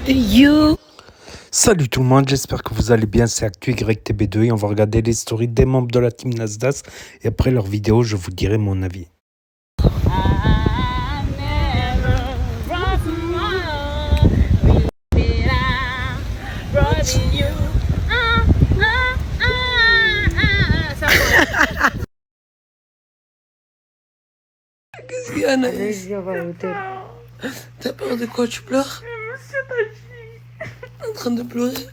You. Salut tout le monde, j'espère que vous allez bien, c'est ActuYTB2 et on va regarder les stories des membres de la team Nasdaq et après leur vidéo, je vous dirai mon avis. Qu'est-ce qu'il y a, Anaïs? T'as peur de quoi? Tu pleures? En train de pleurer?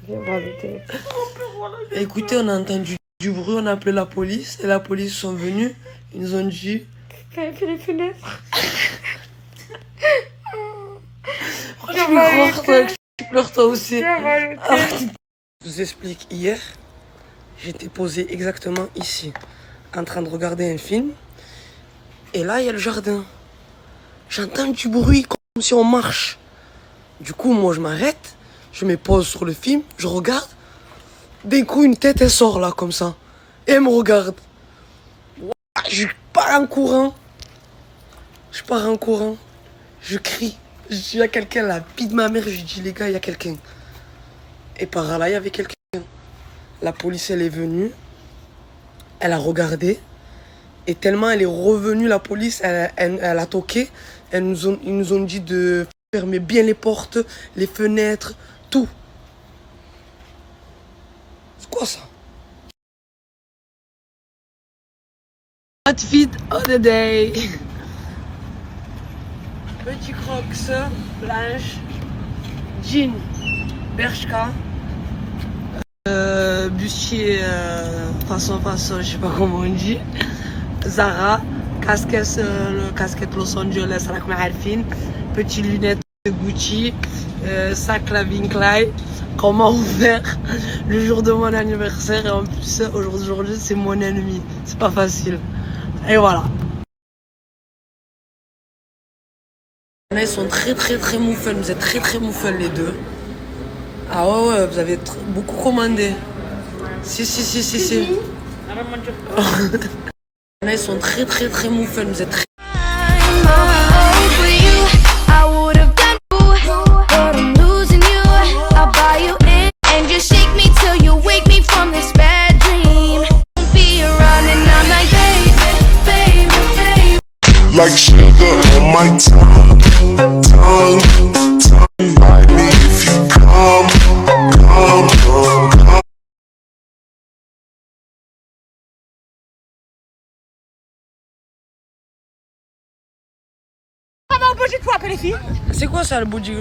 Écoutez, on a entendu du bruit, on a appelé la police et la police sont venus. Ils nous ont dit. Fais les fenêtres. Oh, tu peux croire, toi, que tu pleures toi aussi. Je vous explique, hier, j'étais posé exactement ici, en train de regarder un film. Et là, il y a le jardin. J'entends du bruit comme si on marche. Du coup, moi, je m'arrête, je me pose sur le film, je regarde. D'un coup, une tête, elle sort là, comme ça. Et elle me regarde. Je pars en courant. Je crie. Je dis à quelqu'un, la vie de ma mère, je dis, les gars, il y a quelqu'un. Et par là, il y avait quelqu'un. La police, elle est venue. Elle a regardé. Et tellement elle est revenue, la police, elle a toqué. Ils nous ont dit de fermer bien les portes, les fenêtres, tout. C'est quoi ça? Outfit of the day. Petit crocs, blanche, jean, Bershka, bustier façon, je sais pas comment on dit. Zara, casquette, le casquette Los Angeles, petite lunette de Gucci, sac Calvin Klein, qu'on m'a ouvert le jour de mon anniversaire et en plus aujourd'hui c'est mon ennemi, c'est pas facile. Et voilà. Ils sont très moufles, vous êtes très moufles les deux. Ah ouais, vous avez beaucoup commandé. Si. Ils sont très moufles, vous êtes très... Like sugar on my tongue, ride me if you come. Body Trap, les filles. C'est quoi ça le body?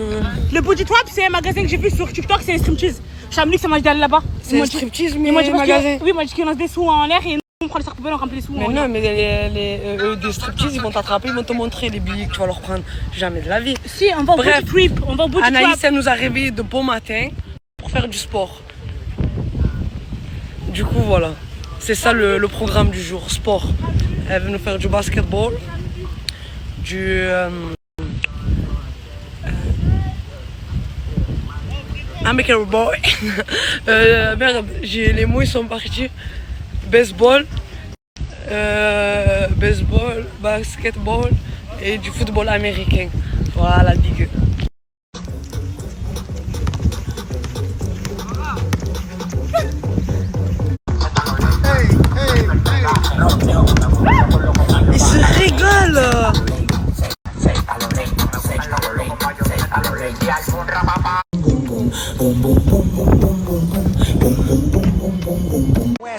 Le Body Trap, c'est un magasin que j'ai vu sur TikTok, c'est un striptease. Chamlik, ça m'a dit d'aller là-bas. C'est un striptease, mais magasin? Oui, moi, je dis qu'il lance des sous en l'air et nous, on prend les sacs poubelles, on remplit les sous. Mais non, mais des striptease, ils vont t'attraper, ils vont te montrer les billets que tu vas leur prendre. Jamais de la vie. Si, on va au Body Trip, on va au Body Trap. Anaïs, elle nous a réveillés de bon matin pour faire du sport. Du coup, voilà. C'est ça le programme du jour, sport. Elle veut nous faire du basketball, du... American Boy. Merde, les mots ils sont partis. Baseball, basketball et du football américain. Voilà la ligue. Il se régale.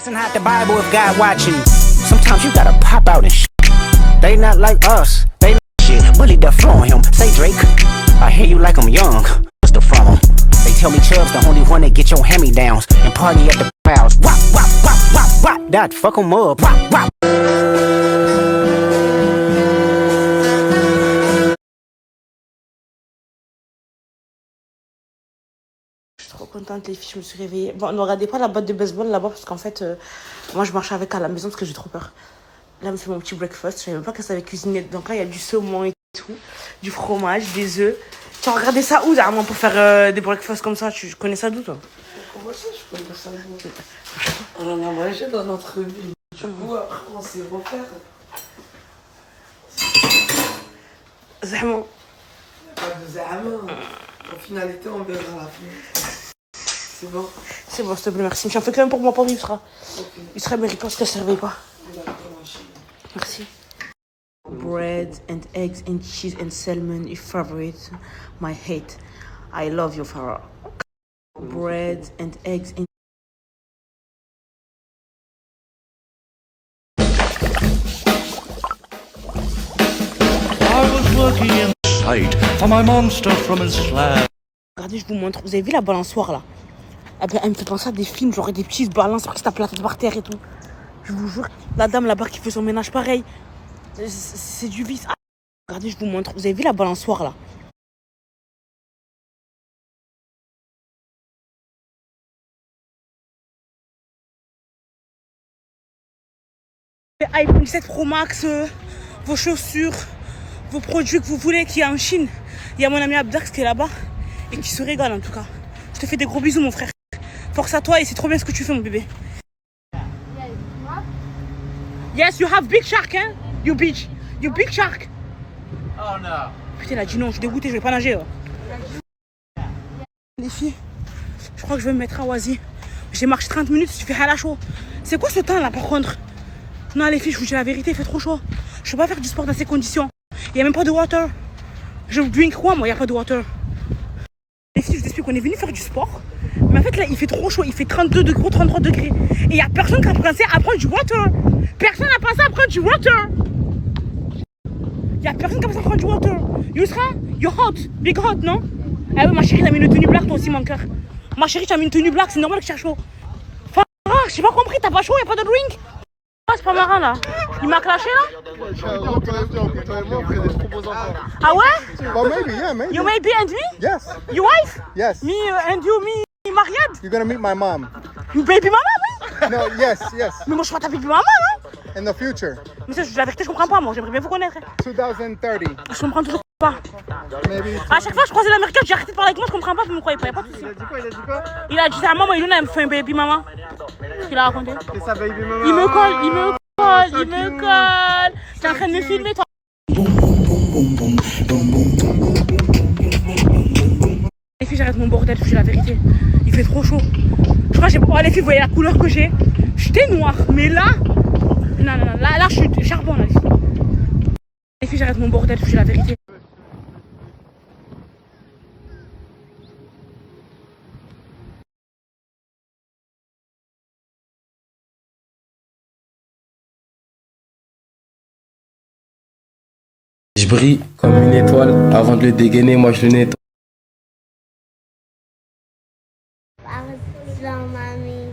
And hide the Bible if God watching. Sometimes you gotta pop out and shit. They not like us. They like shit. Bully the floor on him. Say Drake. I hear you like I'm young. What's the from him? They tell me Chubb's the only one that get your hand-me-downs and party at the house. Wop, wop, wop, wop, wop. That fuck 'em up. Wop, wop. Trop contente les filles, je me suis réveillée. Bon, ne regardez pas la boîte de baseball là-bas parce qu'en fait, moi je marchais avec à la maison parce que j'ai trop peur. Là, je me fais mon petit breakfast. Je savais même pas qu'elle savait cuisiner. Donc là, il y a du saumon et tout, du fromage, des œufs. Tu as regardé ça où, Darman, pour faire des breakfasts comme ça? Tu connais ça d'où, toi? Comment ça, je connais ça d'où? On en a mangé dans notre vie. Du coup, après, on s'est refaire. Zahma. Pas de zahma. En finalité, on verra à la fin. C'est bon. C'est bon, s'il te plaît, merci. Tu en fais quand même pour moi, pour Yusra. Ok. Yusra mérite pas ce qu'elle servait pas. D'accord, ma chérie. Merci. Bread and eggs and cheese and salmon, your favorite. My hate. I love you, Farah. Bread and eggs and I was working in sight for my monster from his slab. regardez, je vous montre. Vous avez vu la balançoire là? Ah ben, elle me fait penser à des films, genre des petites balances qui se tapent la tête par terre et tout. Je vous jure, la dame là-bas qui fait son ménage pareil. C'est du vice. Ah, regardez, je vous montre. Vous avez vu la balançoire là? iPhone 17 Pro Max, vos chaussures, vos produits que vous voulez qui est en Chine. Il y a mon ami Abdax qui est là-bas et qui se régale en tout cas. Je te fais des gros bisous mon frère. Force à toi et c'est trop bien ce que tu fais mon bébé. Yes, you have big shark, hein? You big shark. Oh no. Putain, il a dit non, je suis dégoûtée, je vais pas nager. Les filles, je crois que je vais me mettre à Oasis. J'ai marché 30 minutes, il fait hala chaud. C'est quoi ce temps là par contre? Non les filles, je vous dis la vérité, il fait trop chaud. Je peux pas faire du sport dans ces conditions. Il n'y a même pas de water. Je drink quoi moi, il n'y a pas de water. Les filles, je vous explique qu'on est venu faire du sport. Mais en fait là, il fait trop chaud, il fait 32 degrés, 33 degrés. Et il n'y a personne qui a pensé à prendre du water. Personne n'a pensé à prendre du water. Il n'y a personne qui a pensé à prendre du water. Yusra, you're hot, big hot, non? Ah oui, ma chérie, t'as mis une tenue black toi aussi mon cœur. Ma chérie, tu as mis une tenue black, c'est normal que tu as chaud. Enfin, j'ai pas compris, t'as pas chaud, il n'y a pas de drink? Ah, c'est pas marrant là. Il m'a clashé là? Ah ouais? Well, maybe, yeah, maybe. You maybe and me? Yes, Your wife? yes. Me and you, me maried? You're gonna meet my mom. You baby mama, oui? No, yes, yes. Mais moi je suis pas ta baby mama, non? In the future, Mais ça, la vérité, je comprends pas, moi, j'aimerais bien vous connaître. 2030, Je comprends toujours pas. maybe. À chaque fois, je croisais l'américain, j'ai arrêté de parler avec moi, je comprends pas, vous me croyez pas, y a pas de soucis. Il a dit ça à maman, il a fait un baby maman. Qu'est-ce qu'il a raconté? C'est sa baby mama. Il me colle, il me colle, il me colle. T'es en train de me filmer, toi? Les filles, j'arrête mon bordel, je vous dis la vérité. Il fait trop chaud. Je crois que j'ai. Oh, les filles, vous voyez la couleur que j'ai? J'étais noire, mais là. Non, non, non, là, je suis charbon, là, les filles. Les filles, j'arrête mon bordel, je vous dis la vérité. Je brille comme une étoile. Avant de le dégainer, moi je le nettoie. Pardon, mamie.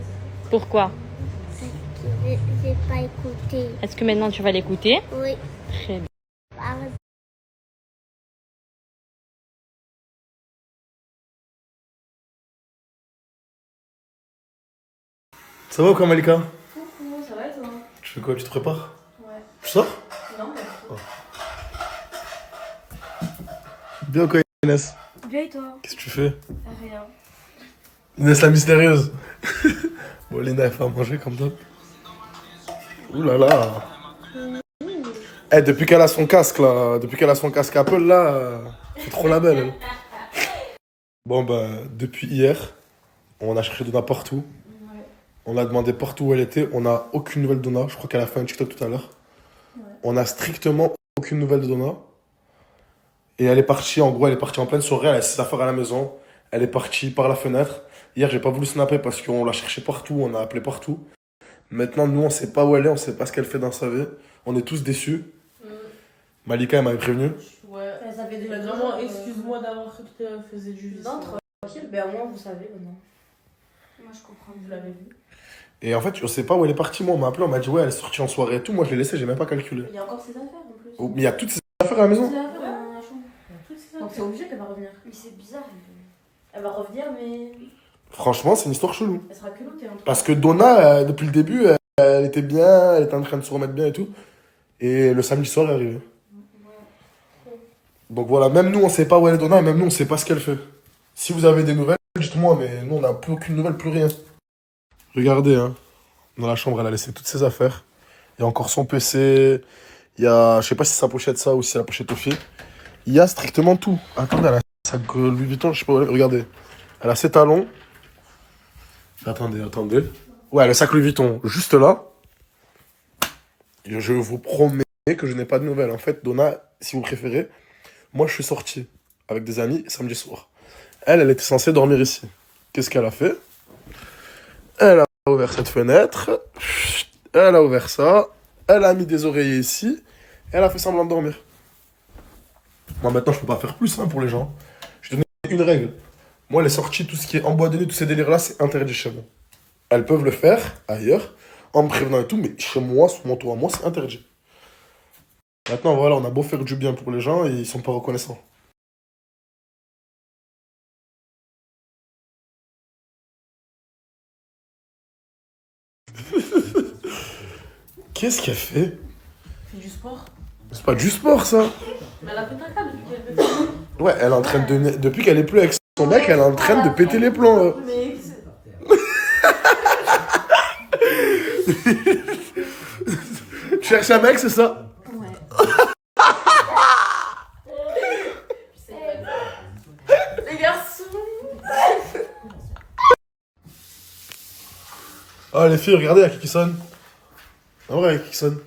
Pourquoi? J'ai pas écouté. Est-ce que maintenant tu vas l'écouter? Oui. Très bien. Pardon. Ça va ou quoi Malika? Coucou, ça va et toi? Tu fais quoi? Tu te prépares? Ouais. Tu sors? Non, mais... Oh. Bien ou quoi Inès? Bien et toi? Qu'est-ce que tu fais? Rien. Inès la mystérieuse. Bon Léna elle fait à manger comme ça. Ouh là là. Eh, depuis qu'elle a son casque là, depuis qu'elle a son casque Apple là, c'est trop la belle elle. Bon bah depuis hier, on a cherché Donna partout. Ouais. On a demandé partout où elle était, on n'a aucune nouvelle de Donna. Je crois qu'elle a fait un TikTok tout à l'heure. Ouais. On a strictement aucune nouvelle de Donna. Et elle est partie, en gros, elle est partie en pleine soirée, elle a ses affaires à la maison. Elle est partie par la fenêtre. Hier, j'ai pas voulu snapper parce qu'on l'a cherché partout, on a appelé partout. Maintenant, nous, on sait pas où elle est, on sait pas ce qu'elle fait dans sa vie. On est tous déçus. Malika, elle m'avait prévenu. Ouais, Ça fait déjà vraiment, excuse-moi d'avoir cru que tu faisais du vice. Non, tranquille, ben au moins vous savez maintenant. Moi je comprends. Vous l'avez vu. Et en fait, je sais pas où elle est partie. Moi, on m'a appelé, on m'a dit, ouais, elle est sortie en soirée et tout. Moi, je l'ai laissé, j'ai même pas calculé. Il y a encore ses affaires en plus. Oh, mais il y a toutes ses affaires à la maison. Ses affaires dans la chambre. Toutes ses affaires. Donc c'est obligé qu'elle va revenir. Mais c'est bizarre. Elle va revenir, mais Franchement, c'est une histoire chelou. elle sera culottée. Hein. Parce que Donna, depuis le début, elle était bien, elle était en train de se remettre bien et tout. Et le samedi soir, elle est arrivée. Donc voilà, même nous, on sait pas où elle est Donna, et même nous, on sait pas ce qu'elle fait. Si vous avez des nouvelles, dites-moi, mais nous, on n'a plus aucune nouvelle, plus rien. Regardez, hein. Dans la chambre, elle a laissé toutes ses affaires. Il y a encore son PC. Il y a, je sais pas si c'est sa pochette ça ou si c'est la pochette aux filles. Il y a strictement tout. Attendez, elle a un sac Louis Vuitton, je sais pas, regardez. Elle a ses talons. Attendez. Ouais, le sac Louis Vuitton, juste là. Et je vous promets que je n'ai pas de nouvelles. En fait, Donna, si vous préférez, moi, je suis sorti avec des amis samedi soir. Elle était censée dormir ici. Qu'est-ce qu'elle a fait? Elle a ouvert cette fenêtre. Elle a ouvert ça. Elle a mis des oreillers ici. Elle a fait semblant de dormir. Moi, maintenant, je peux pas faire plus pour les gens. Je te donne une règle. Moi, les sorties, tout ce qui est en boîte de nuit, tous ces délires-là, c'est interdit chez moi. Elles peuvent le faire ailleurs, en me prévenant et tout, mais chez moi, sous mon toit, moi, c'est interdit. Maintenant, voilà, on a beau faire du bien pour les gens et ils sont pas reconnaissants. Qu'est-ce qu'elle fait? C'est du sport. C'est pas du sport, ça. Mais elle a pété un câble depuis qu'elle fait. Ouais, elle est en train de... Depuis qu'elle est plus avec son mec, elle est en train de péter les plombs. Mais... Tu cherches un mec, c'est ça? Ouais. Les garçons. Ah, les filles, regardez, il y a qui sonne. En vrai, il y a qui sonne.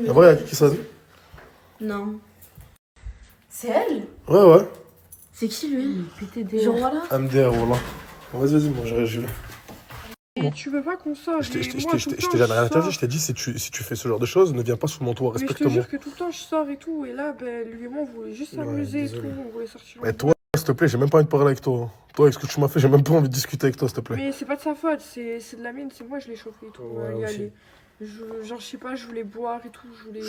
En vrai, il y a qui sonne. Non. C'est elle? Ouais. C'est qui lui? Genre voilà. MDR, voilà. Vas-y, moi, j'y vais. Et tu veux pas qu'on sorte? Je t'ai jamais rien interdit, je t'ai dit, si tu fais ce genre de choses, ne viens pas sous mon toit, respecte-moi. Mais je te jure que tout le temps je sors et tout, et là, ben, lui et moi, on voulait juste s'amuser et tout, on voulait sortir. Mais toi, s'il te plaît, j'ai même pas envie de parler avec toi. Toi, avec ce que tu m'as fait, j'ai même pas envie de discuter avec toi, s'il te plaît. Mais c'est pas de sa faute, c'est de la mienne, c'est moi, je l'ai chauffé et tout. Ouais, aussi. Genre, je sais pas, je voulais boire et tout, je voulais...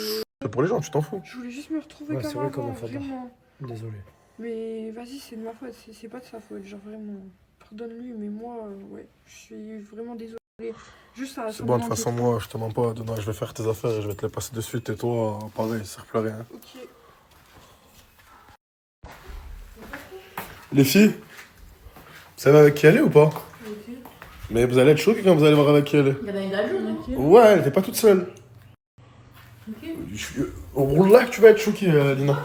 C'est pour les gens, tu t'en fous. Je voulais juste me retrouver Ouais, comme c'est vrai avant, qu'on a fait vraiment. Désolé. Mais vas-y, c'est de ma faute, c'est pas de sa faute, genre vraiment. Pardonne-lui, mais moi, ouais, je suis vraiment désolée. Juste à C'est bon, de toute façon, moi, je te mens pas, Donna, je vais faire tes affaires et je vais te les passer de suite. Et toi, pareil, ça sert plus à rien. Ok. Les filles, vous savez avec qui elle est ou pas? Mais vous allez être choqués quand vous allez voir avec qui elle est. Il y en a une à jour, Ouais, elle était pas toute seule. Au roule-là que tu vas être choquée, Lina.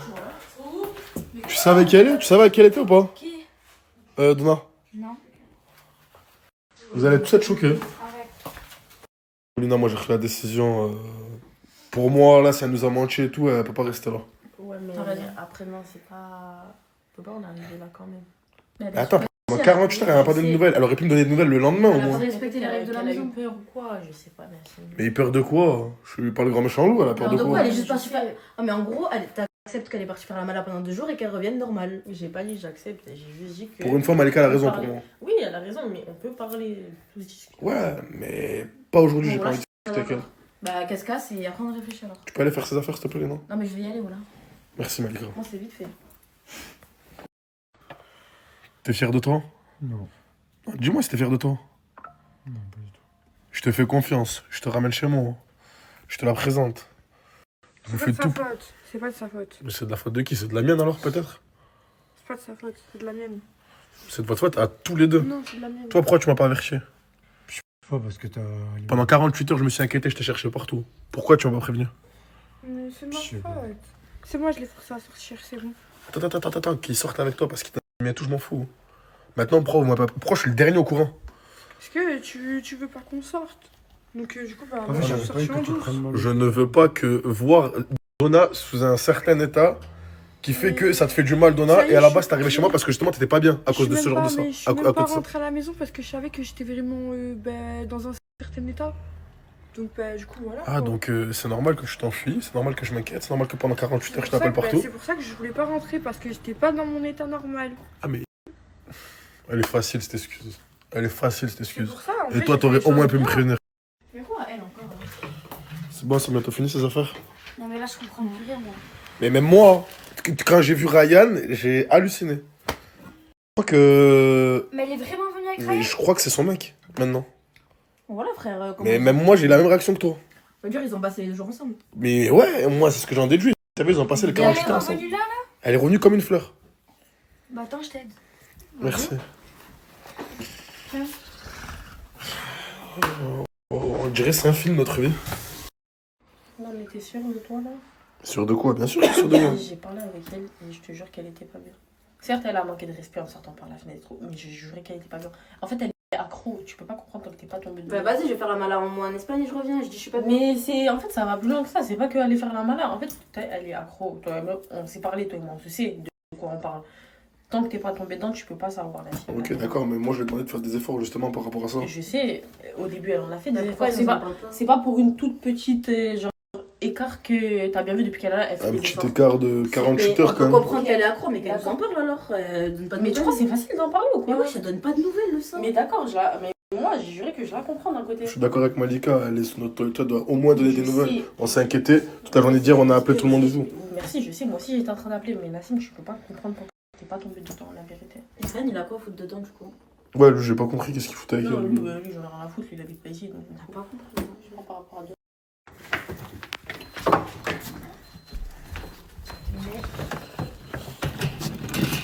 Tu sais avec qui elle est? Tu savais avec qui elle était ou pas? Qui? Donna. Non. Vous allez tous être choqués. Arrête. Lina, moi j'ai pris la décision. Pour moi, là, si elle nous a menti et tout, elle peut pas rester là. Ouais, mais après, non, c'est pas... On peut pas en arriver là quand même. Mais attends, pendant 48 heures, elle m'a pas donné de nouvelles. Elle aurait pu me donner des nouvelles le lendemain au moins. Elle a respecté les règles de la maison. Elle a eu peur ou quoi? Je sais pas, merci. Mais peur de quoi? Je suis pas le grand méchant loup, elle a peur de quoi? Elle est juste partie faire... Ah, mais en gros, t'acceptes qu'elle est partie faire la malade pendant 2 jours et qu'elle revienne normale. J'ai pas dit j'accepte, j'ai juste dit que... Pour une fois, Malika a raison pour moi. Oui, elle a raison, mais on peut parler plus. Ouais, mais pas aujourd'hui, j'ai pas envie de discuter avec elle. Bah, qu'est-ce qu'il y a, c'est après on réfléchit alors. Tu peux aller faire ses affaires, s'il te plaît, non? Non, mais je vais y aller, voilà. Merci, Malika. Moi, c'est vite fait. T'es fier de toi? Non. Dis-moi si t'es fier de toi. Non, pas du tout. Je te fais confiance, je te ramène chez moi. Je te la présente. C'est pas de sa faute, c'est pas de sa faute. Mais c'est de la faute de qui? C'est de la mienne alors, peut-être? C'est pas de sa faute, c'est de la mienne. C'est de votre faute à tous les deux. Non, c'est de la mienne. Toi, pourquoi tu m'as pas averti? Je sais pas parce que t'as... Pendant 48 heures, je me suis inquiété, je t'ai cherché partout. Pourquoi tu m'as pas prévenu? Mais c'est de ma faute. C'est moi, je l'ai forcé à sortir, c'est bon. Attends, qu'il sorte avec toi parce qu'il t'a mis à tout, je m'en fous. Maintenant, pourquoi je suis le dernier au courant? Parce que tu veux pas qu'on sorte. Donc du coup, bah, En moi, fait, je j'avais suis pas eu sortie que en tu douce. prennes mal. Je ne veux pas que voir Donna sous un certain état qui fait que ça te fait du mal, Donna, Ça y est, et à la je base, suis t'es arrivé partie. chez moi parce que justement, t'étais pas bien à Je cause de suis ce même genre pas- de ça. mais je suis même pas cause de ça. rentrée à la maison parce que je savais que j'étais vraiment dans un certain état. Donc bah, du coup, voilà. Ah, quoi. donc c'est normal que je t'enfuis, c'est normal que je m'inquiète, c'est normal que pendant 48 heures, je C'est pour ça t'appelle que, partout. c'est pour ça que je voulais pas rentrer parce que j'étais pas dans mon état normal. Ah, mais. Elle est facile, cette excuse. Elle est facile, cette excuse. pour ça, en Et fait, toi, j'ai t'aurais fait au moins les pu me choses prévenir. Mais quoi, elle encore? C'est bon, c'est bientôt fini ces affaires. Non, mais là, je comprends plus rien, moi. Mais même moi, quand j'ai vu Ryan, j'ai halluciné. Je crois que. Mais elle est vraiment venue avec Mais Ryan? je crois que c'est son mec, maintenant. Bon, voilà, frère. Mais même moi, j'ai la même réaction que toi. Ça veut dire ils ont passé les jours ensemble. Mais ouais, moi, c'est ce que j'en déduis. T'as vu, ils ont passé les 48 heures ensemble. Là, Elle est revenue comme une fleur. bah attends, je t'aide. Merci. Tiens. On dirait que c'est un film, notre vie. Non, mais t'es sûr de toi, là? Sûr de quoi? Bien sûr, sûr de moi. J'ai parlé avec elle et je te jure qu'elle était pas bien. Certes, elle a manqué de respect en sortant par la fenêtre, mais je jurais qu'elle était pas bien. En fait, elle est accro, tu peux pas comprendre tant que t'es pas tombée dedans. Bah vas-y, je vais faire la mala en moi en Espagne et je reviens. Je dis, je suis pas bien. Mais c'est, en fait, ça va plus loin que ça. C'est pas que aller faire la mala. En fait, elle est accro. Toi et moi, on s'est parlé, toi et moi, on se sait de quoi on parle. Tant que t'es pas tombé dedans, tu peux pas savoir la fille. Ok, d'accord, mais moi je lui ai demandé de faire des efforts justement par rapport à ça. Je sais, au début, elle en a fait des pourquoi efforts. C'est pas pour une toute petite genre écart que t'as bien vu depuis qu'elle est là. Elle fait Un des petit efforts. écart de 48 heures quand On même. comprend qu'elle est accro, mais qu'elle nous en parle alors. Donne pas de Mais tu crois, c'est facile d'en parler ou quoi? Mais ouais, ça donne pas de nouvelles, le sang. Mais d'accord, mais moi, j'ai juré que je la comprends d'un côté. Je suis d'accord avec Malika, elle est sur notre toilette, elle doit au moins donner des Je nouvelles. sais. On s'est inquiété, toute la journée d'hier, on a appelé tout le monde et tout. Merci, je sais, moi aussi j'étais en train d'appeler, mais Nassim, tu peux pas comprendre pourquoi t'es pas tombé dedans, la vérité. Et Sven, il a quoi à foutre dedans du coup? Ouais, lui, j'ai pas compris qu'est-ce qu'il foutait avec Non, elle. lui, j'en ai rien à foutre, lui, il habite pas ici, donc T'as pas compris. je prends par rapport à Dieu.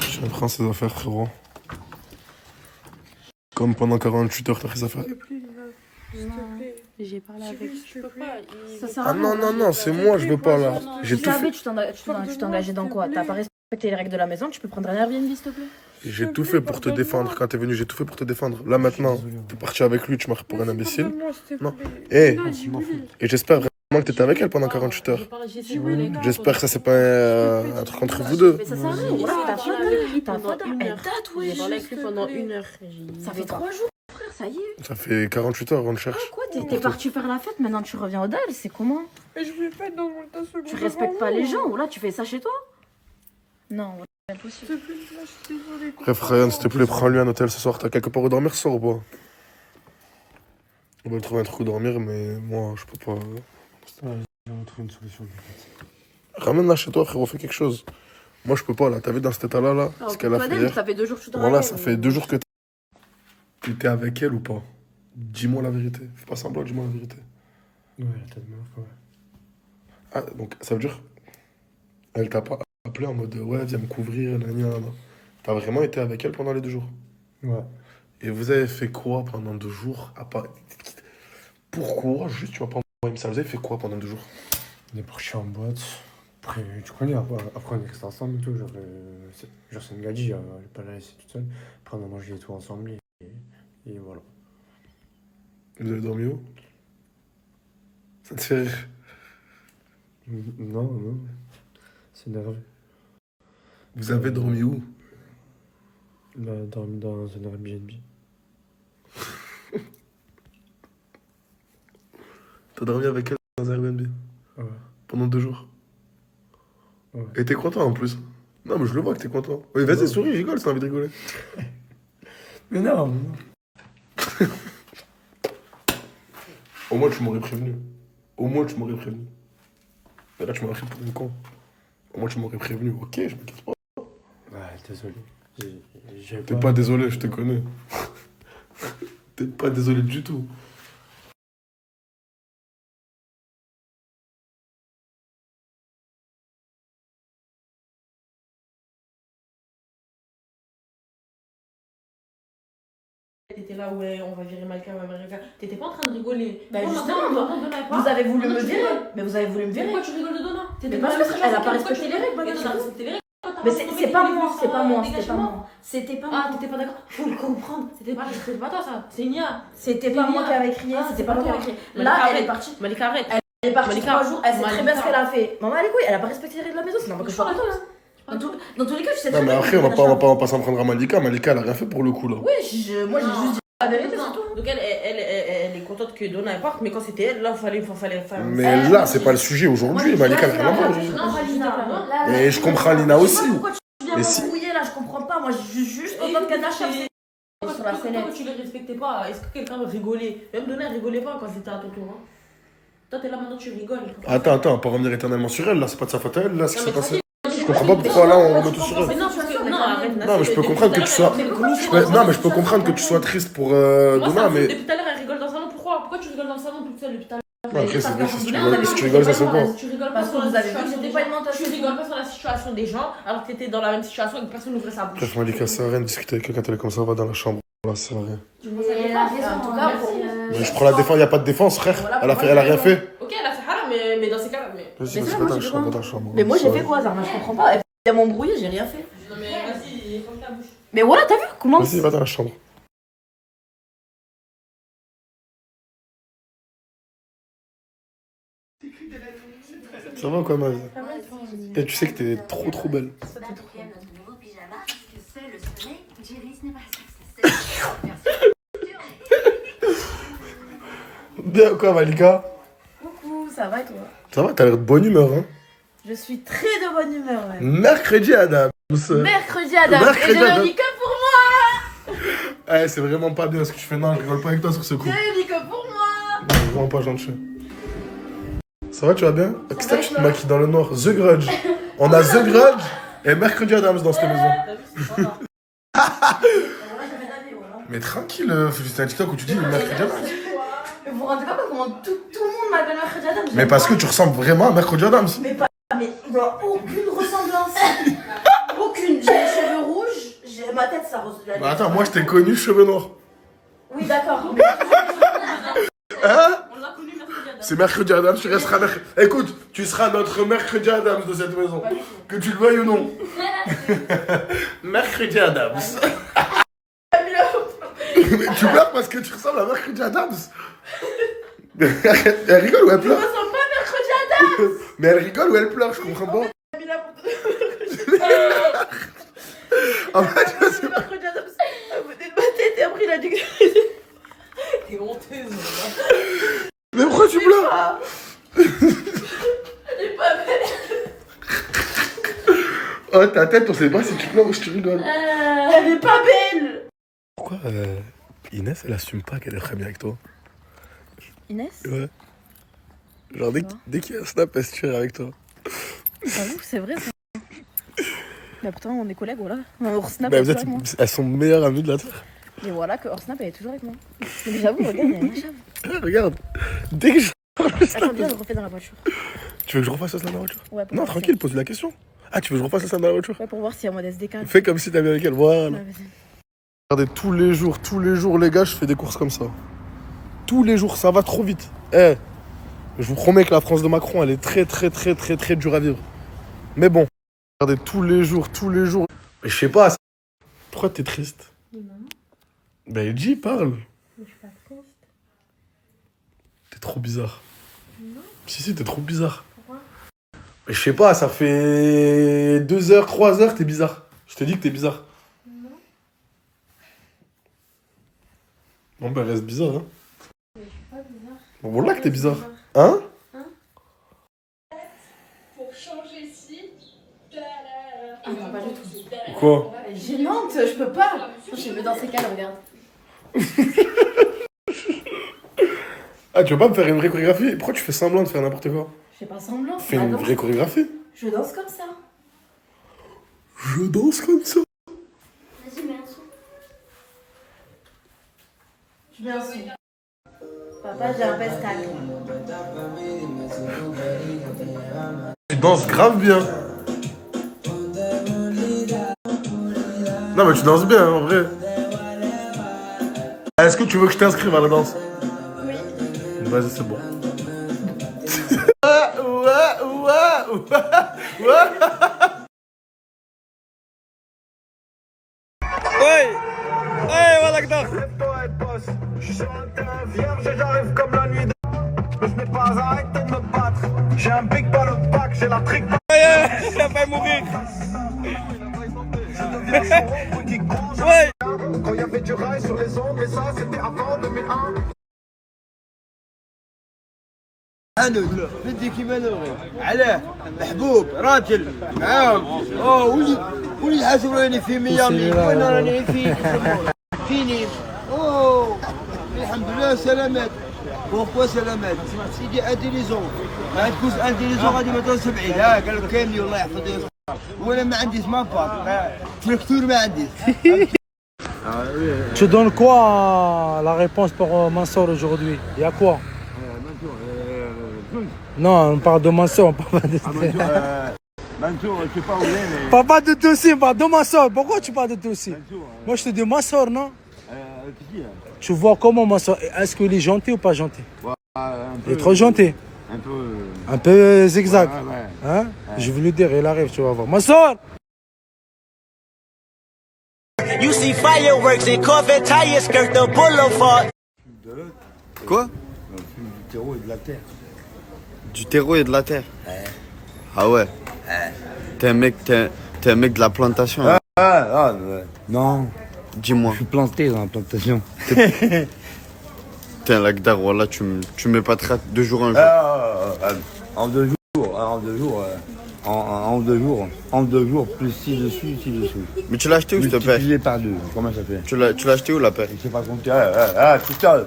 Je vais prendre ses affaires, frérot. Comme pendant 48 heures, t'as fait ses affaires. S'il te plaît, Lina. S'il te plaît. J'ai parlé avec. Je peux pas. Ça sert Ah à rien. non, c'est moi, je veux pas là. J'ai Tu tout savais, fait. tu t'es engagé dans quoi? T'as pas respecté les règles de la maison, tu peux prendre un Airbnb s'il te plaît? J'ai tout fait pour te défendre quand t'es venu, j'ai tout fait pour te défendre. Là maintenant, t'es parti avec lui, tu m'as pris pour un imbécile. Non. Eh, et j'espère vraiment que t'étais avec elle pendant 48 heures. J'espère que ça c'est pas un truc entre vous deux. Mais ça sert à rien. Voilà, ta faute, elle date, ouais. J'ai parlé avec lui pendant 1 heure. Ça fait 3 jours, frère, ça y est. Ça fait 48 heures, on le cherche. Quoi, t'es parti faire la fête, maintenant tu reviens au DAL, c'est comment? Mais je voulais pas être dans mon tas second. Tu respectes pas les gens, ou là tu fais ça chez toi? Non, c'est impossible. S'il te plaît, Lina, je suis désolée. Bref, Ryan, s'il te plaît, prends-lui un hôtel ce soir. T'as quelque part où dormir ce soir ou pas? On va trouver un truc où dormir, mais moi, je peux pas. Ouais, je vais trouver une solution. Ramène-la chez toi, frérot, fais quelque chose. Moi, je peux pas, là. T'as vu dans cet état-là, là, ce qu'elle a fait hier. Ça fait 2 jours que tu dors Voilà, avec ça elle. fait 2 jours que tu étais avec elle ou pas? Dis-moi la vérité. Fais pas semblant, dis-moi la vérité. Ouais, la tête meuf, ouais. Ah, donc, ça veut dire. Elle t'a pas appelé en mode ouais, viens me couvrir, nani, nana. T'as vraiment été avec elle pendant les 2 jours? Ouais. Et vous avez fait quoi pendant 2 jours à part... Pourquoi? Juste, tu m'as pas envoyé ça. Vous avez fait quoi pendant 2 jours? On est parti en boîte. Après, tu connais, après on est resté ensemble et tout. Genre, c'est une gadji, elle est pas la laisser toute seule. Après, on a mangé et tout ensemble et voilà. Vous avez dormi où? Ça te fait rire? Non, c'est nerveux. Vous avez dormi où? On a dormi dans un Airbnb. T'as dormi avec elle dans un Airbnb? Ouais. Pendant 2 jours? Ouais. Et t'es content en plus? Non, mais je le vois que t'es content. Oui, vas-y, Ouais. souris, rigole si t'as envie de rigoler. Mais non. Au moins, tu m'aurais prévenu. Au moins, tu m'aurais prévenu. Mais là, tu m'as pris pour un con. Au moins, tu m'aurais prévenu. Ok, je m'inquiète pas. Ouais, désolé. T'es pas désolé, je te connais. T'es pas désolé du tout. T'étais là, ouais, on va virer Malika, on va virer Malika. T'étais pas en train de rigoler. Bah Non, justement, non, non, Donna, vous avez voulu me tu virer. rigoles. Mais vous avez voulu me virer. Pourquoi tu rigoles de Donna? Mais parce qu'elle a pas respecté les règles, Donna, Baguette. t'as respecté les règles. Mais c'est pas moi, c'était pas moi. C'était pas Ah, moi. t'étais pas d'accord? Faut le comprendre. C'était pas toi ça, c'est Nia. C'était pas moi qui avais crié, c'était pas moi qui avait crié. Là, elle est partie. Malika, arrête. Elle est partie Malika, 3 jours, elle sait très bien ce Malika. qu'elle a fait. Maman, elle est couille, elle a pas respecté les règles de la maison, sinon que je sois contente. Dans tous les cas, je sais Non, très mais bien. après, on va pas s'en prendre à Malika. Malika, elle a rien fait pour le coup, là. Oui, moi j'ai juste dit la vérité, c'est tout. Donc elle est contente que Donna elle parte, mais quand c'était elle, là, fallait faire. Mais là, c'est pas le sujet aujourd'hui. Malika, elle a rien à voir aujourd'hui. Non, Lina. Mais je comprends Lina aussi. Pourquoi tu viens Mais si- m'embrouiller là, je comprends pas. Moi, je suis juste contente qu'elle n'achète. Sur la sellette. Pourquoi tu les respectais pas? Est-ce que quelqu'un rigolait? Même Donna elle rigolait pas quand c'était à ton tour. Hein. Toi t'es là maintenant, tu rigoles. Attends, on va pas revenir éternellement sur elle. Là, c'est pas de sa faute à elle. Là, ce qui Non, s'est mais passé. tranquille. Je comprends pas pourquoi là, on remet tout sur Mais elle. non, parce que. Non, arrête. Non, mais je peux comprendre que tu sois. Non, mais je peux comprendre que tu sois triste pour Donna, mais. Depuis tout à l'heure, elle rigole dans le salon. Pourquoi tu rigoles dans le salon toute seule depuis tout à l'heure? Non, après, c'est vrai, si tu rigoles, ça se voit. Tu rigoles pas Parce sur que vous la avez vu que situation c'était des pas gens. une mentation. Tu rigoles pas sur la situation des gens alors que t'étais dans la même situation et que personne n'ouvrait sa bouche. Bref, Malika, ça sert à rien de discuter avec elle quand elle est comme ça. Va dans la chambre. Là, ça sert à rien. En tout cas, Mais je prends la défense. Il n'y a pas de défense, frère. Elle a rien fait. Ok, elle a fait haram, mais Mais dans ces cas-là, mais. Vas-y, Mais vas-y, ça, va moi, dans j'ai la fait chambre, quoi va dans la chambre. Mais moi, j'ai Ça fait va. quoi, Zarma? Je comprends pas. Elle m'a m'embrouillé, j'ai rien fait. Non, mais vas-y, ferme ta bouche. Mais voilà, t'as vu comment? Vas-y, va dans la chambre. Ça va quoi, ma vie? Et tu sais que t'es trop trop belle. Bien quoi, Malika? Coucou, ça va et toi? Ça va, t'as l'air de bonne humeur, hein? Je suis très de bonne humeur, même. Mercredi, Adam. Mercredi, Adam. Mercredi, Et je Adam. le dis que pour moi. Eh, c'est vraiment pas bien ce que tu fais. Non, je rigole pas avec toi sur ce coup. Je le dis que pour moi. Non, c'est vraiment pas gentil. Ça va, tu vas bien? Qu'est-ce que tu te maquilles dans le noir? The Grudge. On a The Grudge et Mercredi Adams dans cette maison. Mais tranquille, c'est un TikTok où tu dis Mercredi Adams. Vous vous rendez pas compte comment tout le monde m'appelle Mercredi Adam? Mais parce que tu ressembles vraiment à Mercredi Adams. Mais pas. Mais il n'y a aucune ressemblance. Aucune. J'ai les cheveux rouges, ma tête ça ressemble. Bah attends, moi je t'ai connu cheveux noirs. Oui, d'accord. Hein? C'est Mercredi Adams, tu resteras mercredi. Écoute, tu seras notre Mercredi Adams de cette maison. Que tu le veuilles ou non. Mercredi Adams. Mais tu pleures parce que tu ressembles à Mercredi Adams. Elle rigole ou elle pleure? Je ressemble pas à Mercredi Adam. Mais elle rigole ou elle pleure, je comprends pas. En fait, je sais pas. Mercredi Adam, à côté de ma tête et après il a dit que. T'es honteuse. Mais pourquoi tu pleures? Elle est pas belle. Oh, ta tête, on sait pas si tu pleures ou si tu rigoles. Elle est pas belle. Pourquoi Inès, elle assume pas qu'elle est très bien avec toi? Inès? Ouais. Genre, dès qu'il y a un snap, elle se tire avec toi. J'avoue, c'est vrai ça. Mais pourtant, on est collègues, voilà. Hors snap, Bah, elle vous est êtes, toujours avec moi. elles sont meilleures amies de la Terre. Et voilà que hors snap, elle est toujours avec moi. Mais j'avoue, regarde, il y a une chave. Ah, regarde, dès que je Attends, viens, je refais dans la voiture. Tu veux que je refasse ça dans la voiture? Ouais, pour Non, voir tranquille, pose la question. Ah, tu veux que je refasse ça dans la voiture? Ouais, pour voir s'il y a un mode SDK. Fais comme si t'avais avec elle, voilà. Ouais, vas-y. Regardez, tous les jours, les gars, je fais des courses comme ça. Tous les jours, ça va trop vite. Eh, je vous promets que la France de Macron, elle est très dure à vivre. Mais bon, regardez, tous les jours. Mais je sais pas, pourquoi t'es triste? Non. Ben, dis, parle. Mais je suis pas triste. T'es trop bizarre. Non. Si, t'es trop bizarre. Pourquoi? Mais je sais pas, ça fait 2 heures, 3 heures, t'es bizarre. Je te dis que t'es bizarre. Non. Bon, ben, reste bizarre, hein. Mais je suis pas bizarre. Bon, voilà que t'es bizarre. Hein? Pour changer ci. Ah non, pas du tout. Quoi? Gênante, je peux pas. Je veux danser qu'elle regarde. Ah, tu veux pas me faire une vraie chorégraphie? Pourquoi tu fais semblant de faire n'importe quoi? Je fais pas semblant. Fais une vraie chorégraphie. Je danse comme ça. Je danse comme ça. Vas-y, mets un son. Je mets un son. Papa, j'ai un pestacle. Tu danses grave bien. Non, mais tu danses bien, hein, en vrai. Est-ce que tu veux que je t'inscrive à la danse? Oui. Vas-y, c'est bon. Hey, voilà que je suis sur un terrain vierge et j'arrive comme la nuit. Mais je n'ai pas arrêté de me battre. J'ai un big ball au bac, j'ai la trick. Il a failli mourir. Ouais. Quand il y avait du rail sur les ondes, mais ça c'était avant 2001. انا بدي كيما نوري علاه محبوب راجل معاهم ولي حاسب راني في ميامي وين راني فيني الحمد لله سلامات بوركوا سلامات سيدي انتيليزون ما تكونش انتيليزون غادي ما توصل بعيد ها قال لك كامل الله يحفظك وانا ما عنديش ما بار تراكتور ما عنديش. Tu donnes quoi la réponse pour Mansour aujourd'hui? Il y a quoi? Non, on parle de Mansour, on parle pas de... Mansour, je sais pas où il est, mais... Pas de Toussi, on parle de Mansour. Pourquoi tu parles de Toussi? Moi je te dis Mansour, non? Tu vois comment Mansour? Est-ce qu'il est gentil ou pas gentil? Il est trop gentil. Un peu... Un peu zigzag. Hein? Je vais lui dire, il arrive, tu vas voir. Mansour! You see fireworks in Corvette tires skirt the boulevard. Quoi? On fume du terreau et de la terre. Du terreau et de la terre? Ouais. Ah ouais? Ouais. T'es un mec de la plantation. Hein? Ouais. Non. Dis-moi. Je suis planté dans la plantation. T'es un lac d'arbre, là, tu m'épateras 2 jours, un jour. En 2 jours, en 2 jours, plus 6 dessus, 6 dessous. Mais tu l'as acheté où, s'il te plaît? Multiplié par 2, comment ça fait? Tu l'as acheté où, la paire? Je sais pas compter. Putain.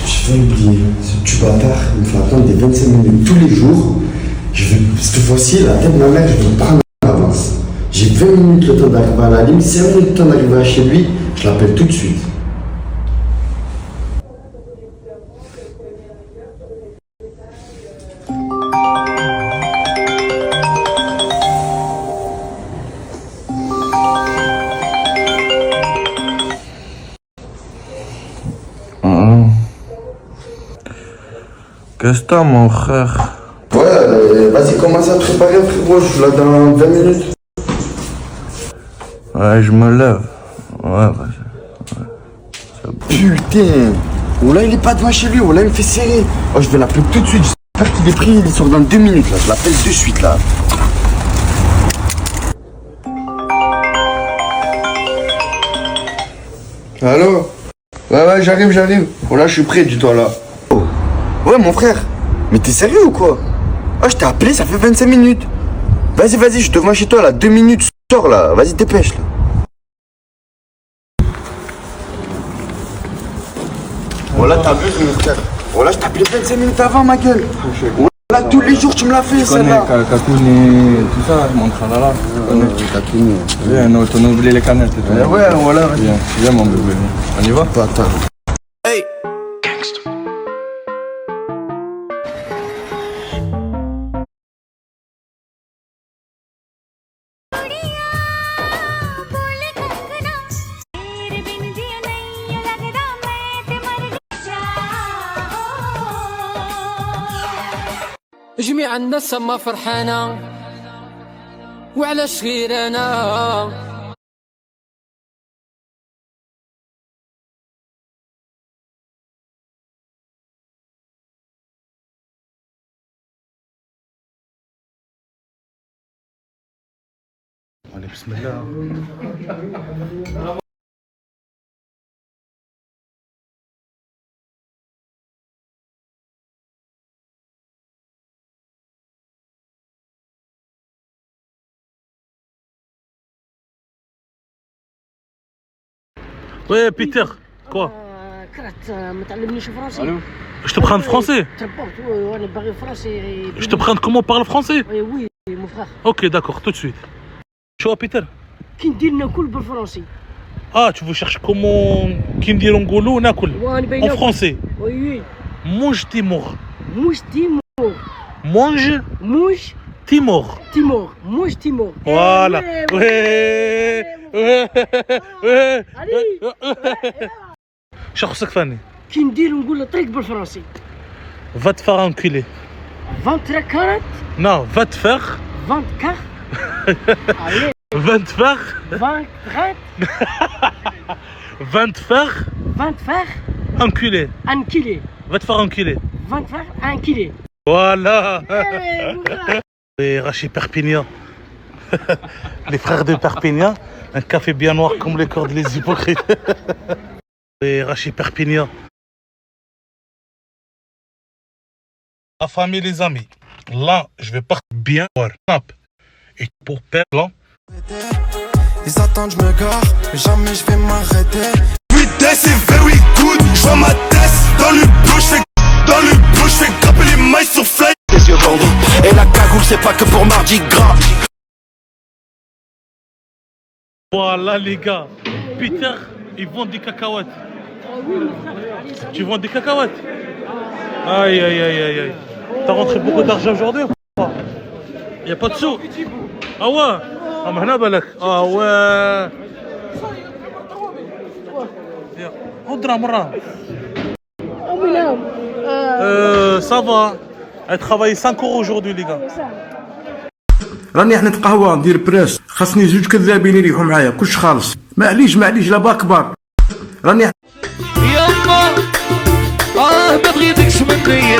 Je vais oublier, ce tu bâtard, il me fait attendre des 25 minutes tous les jours. Cette fois-ci, la tête de ma mère, je vais prendre en avance. J'ai 20 minutes le temps d'arriver à la ligne, 5 minutes le temps d'arriver chez lui, je l'appelle tout de suite. Qu'est-ce que t'as, mon frère? Ouais, vas-y, commence à préparer, frérot, je suis là dans 20 minutes. Ouais, je me lève. Ouais, vas-y. Ouais. Putain! Oh là, il est pas devant chez lui, oh là, il me fait serrer. Oh, je vais l'appeler tout de suite, j'espère qu'il est pris, il sort dans 2 minutes, là, je l'appelle de suite, là. Allô? Ouais, j'arrive. Oh là, je suis prêt, dis-toi, là. Oh. Ouais, mon frère, mais t'es sérieux ou quoi? Oh, je t'ai appelé, ça fait 25 minutes. Vas-y, je suis devant chez toi, là, 2 minutes, sors, là. Vas-y, dépêche, là. Voilà, t'as vu, mon frère. Voilà, je t'ai appelé 25 minutes avant, ma gueule. Voilà, tous les jours, tu me l'as fait, celle-là. Kakouni, tout ça, mon tralala. Kakouni. Viens, t'en as oublié les canettes. Ouais, voilà. Viens, mon bébé. On y va? Attends. Hey. جميع الناس ما فرحانة وعلاش غير أنا بسم الله Ouais, Peter, quoi? ما تعلمنيش فرنسي. Je te prends français. وانا باغي فرنسي. Je te prends comment on parle français? Oui, mon frère. Ok, d'accord, tout de suite. Tu vois, Peter? كي ندير ناكل بالفرنسي. Ah, tu veux chercher comment qui me dit l'ongolo nakul en français? Oui. Mange Timor. Mouche Timor. Mange. Mouche. Timor. Timor. Mouche Timor. Voilà. Ouais. شو خصك فاني؟ كي ندير نقول له طريق بالفرنسي. Va te faire enculer. 24. Non, va te faire. 24. Allez. 24. 20. 24. 24. Enculé. Enculé. Va te faire enculer. 24. Enculé. Voilà. Les Rachid Perpignan. Les frères de Perpignan. Un café bien noir comme les cordes les hypocrites. Les Rachid Perpignan. La famille, les amis. Là, je vais partir bien voir. Et pour perdre, ils attendent, je me gare, mais jamais je vais m'arrêter. Putain, c'est very good. Je vois ma tête dans le bouche, je fais grimper les mailles sur fly. Les yeux bandés, et la cagoule, c'est pas que pour Mardi Gras. Voilà, les gars. Peter, ils vendent des cacahuètes. Tu vends des cacahuètes? Aïe, aïe, aïe, aïe, aïe. T'as rentré beaucoup d'argent aujourd'hui ou pas? Y'a pas de sous? Ah ouais? Ah mais هنا بالك. Ah ouais. خذنا مرة. أمي نعم. Ça va. Elle travaille 5 euros aujourd'hui, les gars. راني حنا نتقهوى ندير بريس خاصني زوج كذابين يريحوا معايا كلش خالص معليش لابا كبار راني يما ما بغيتكش مني.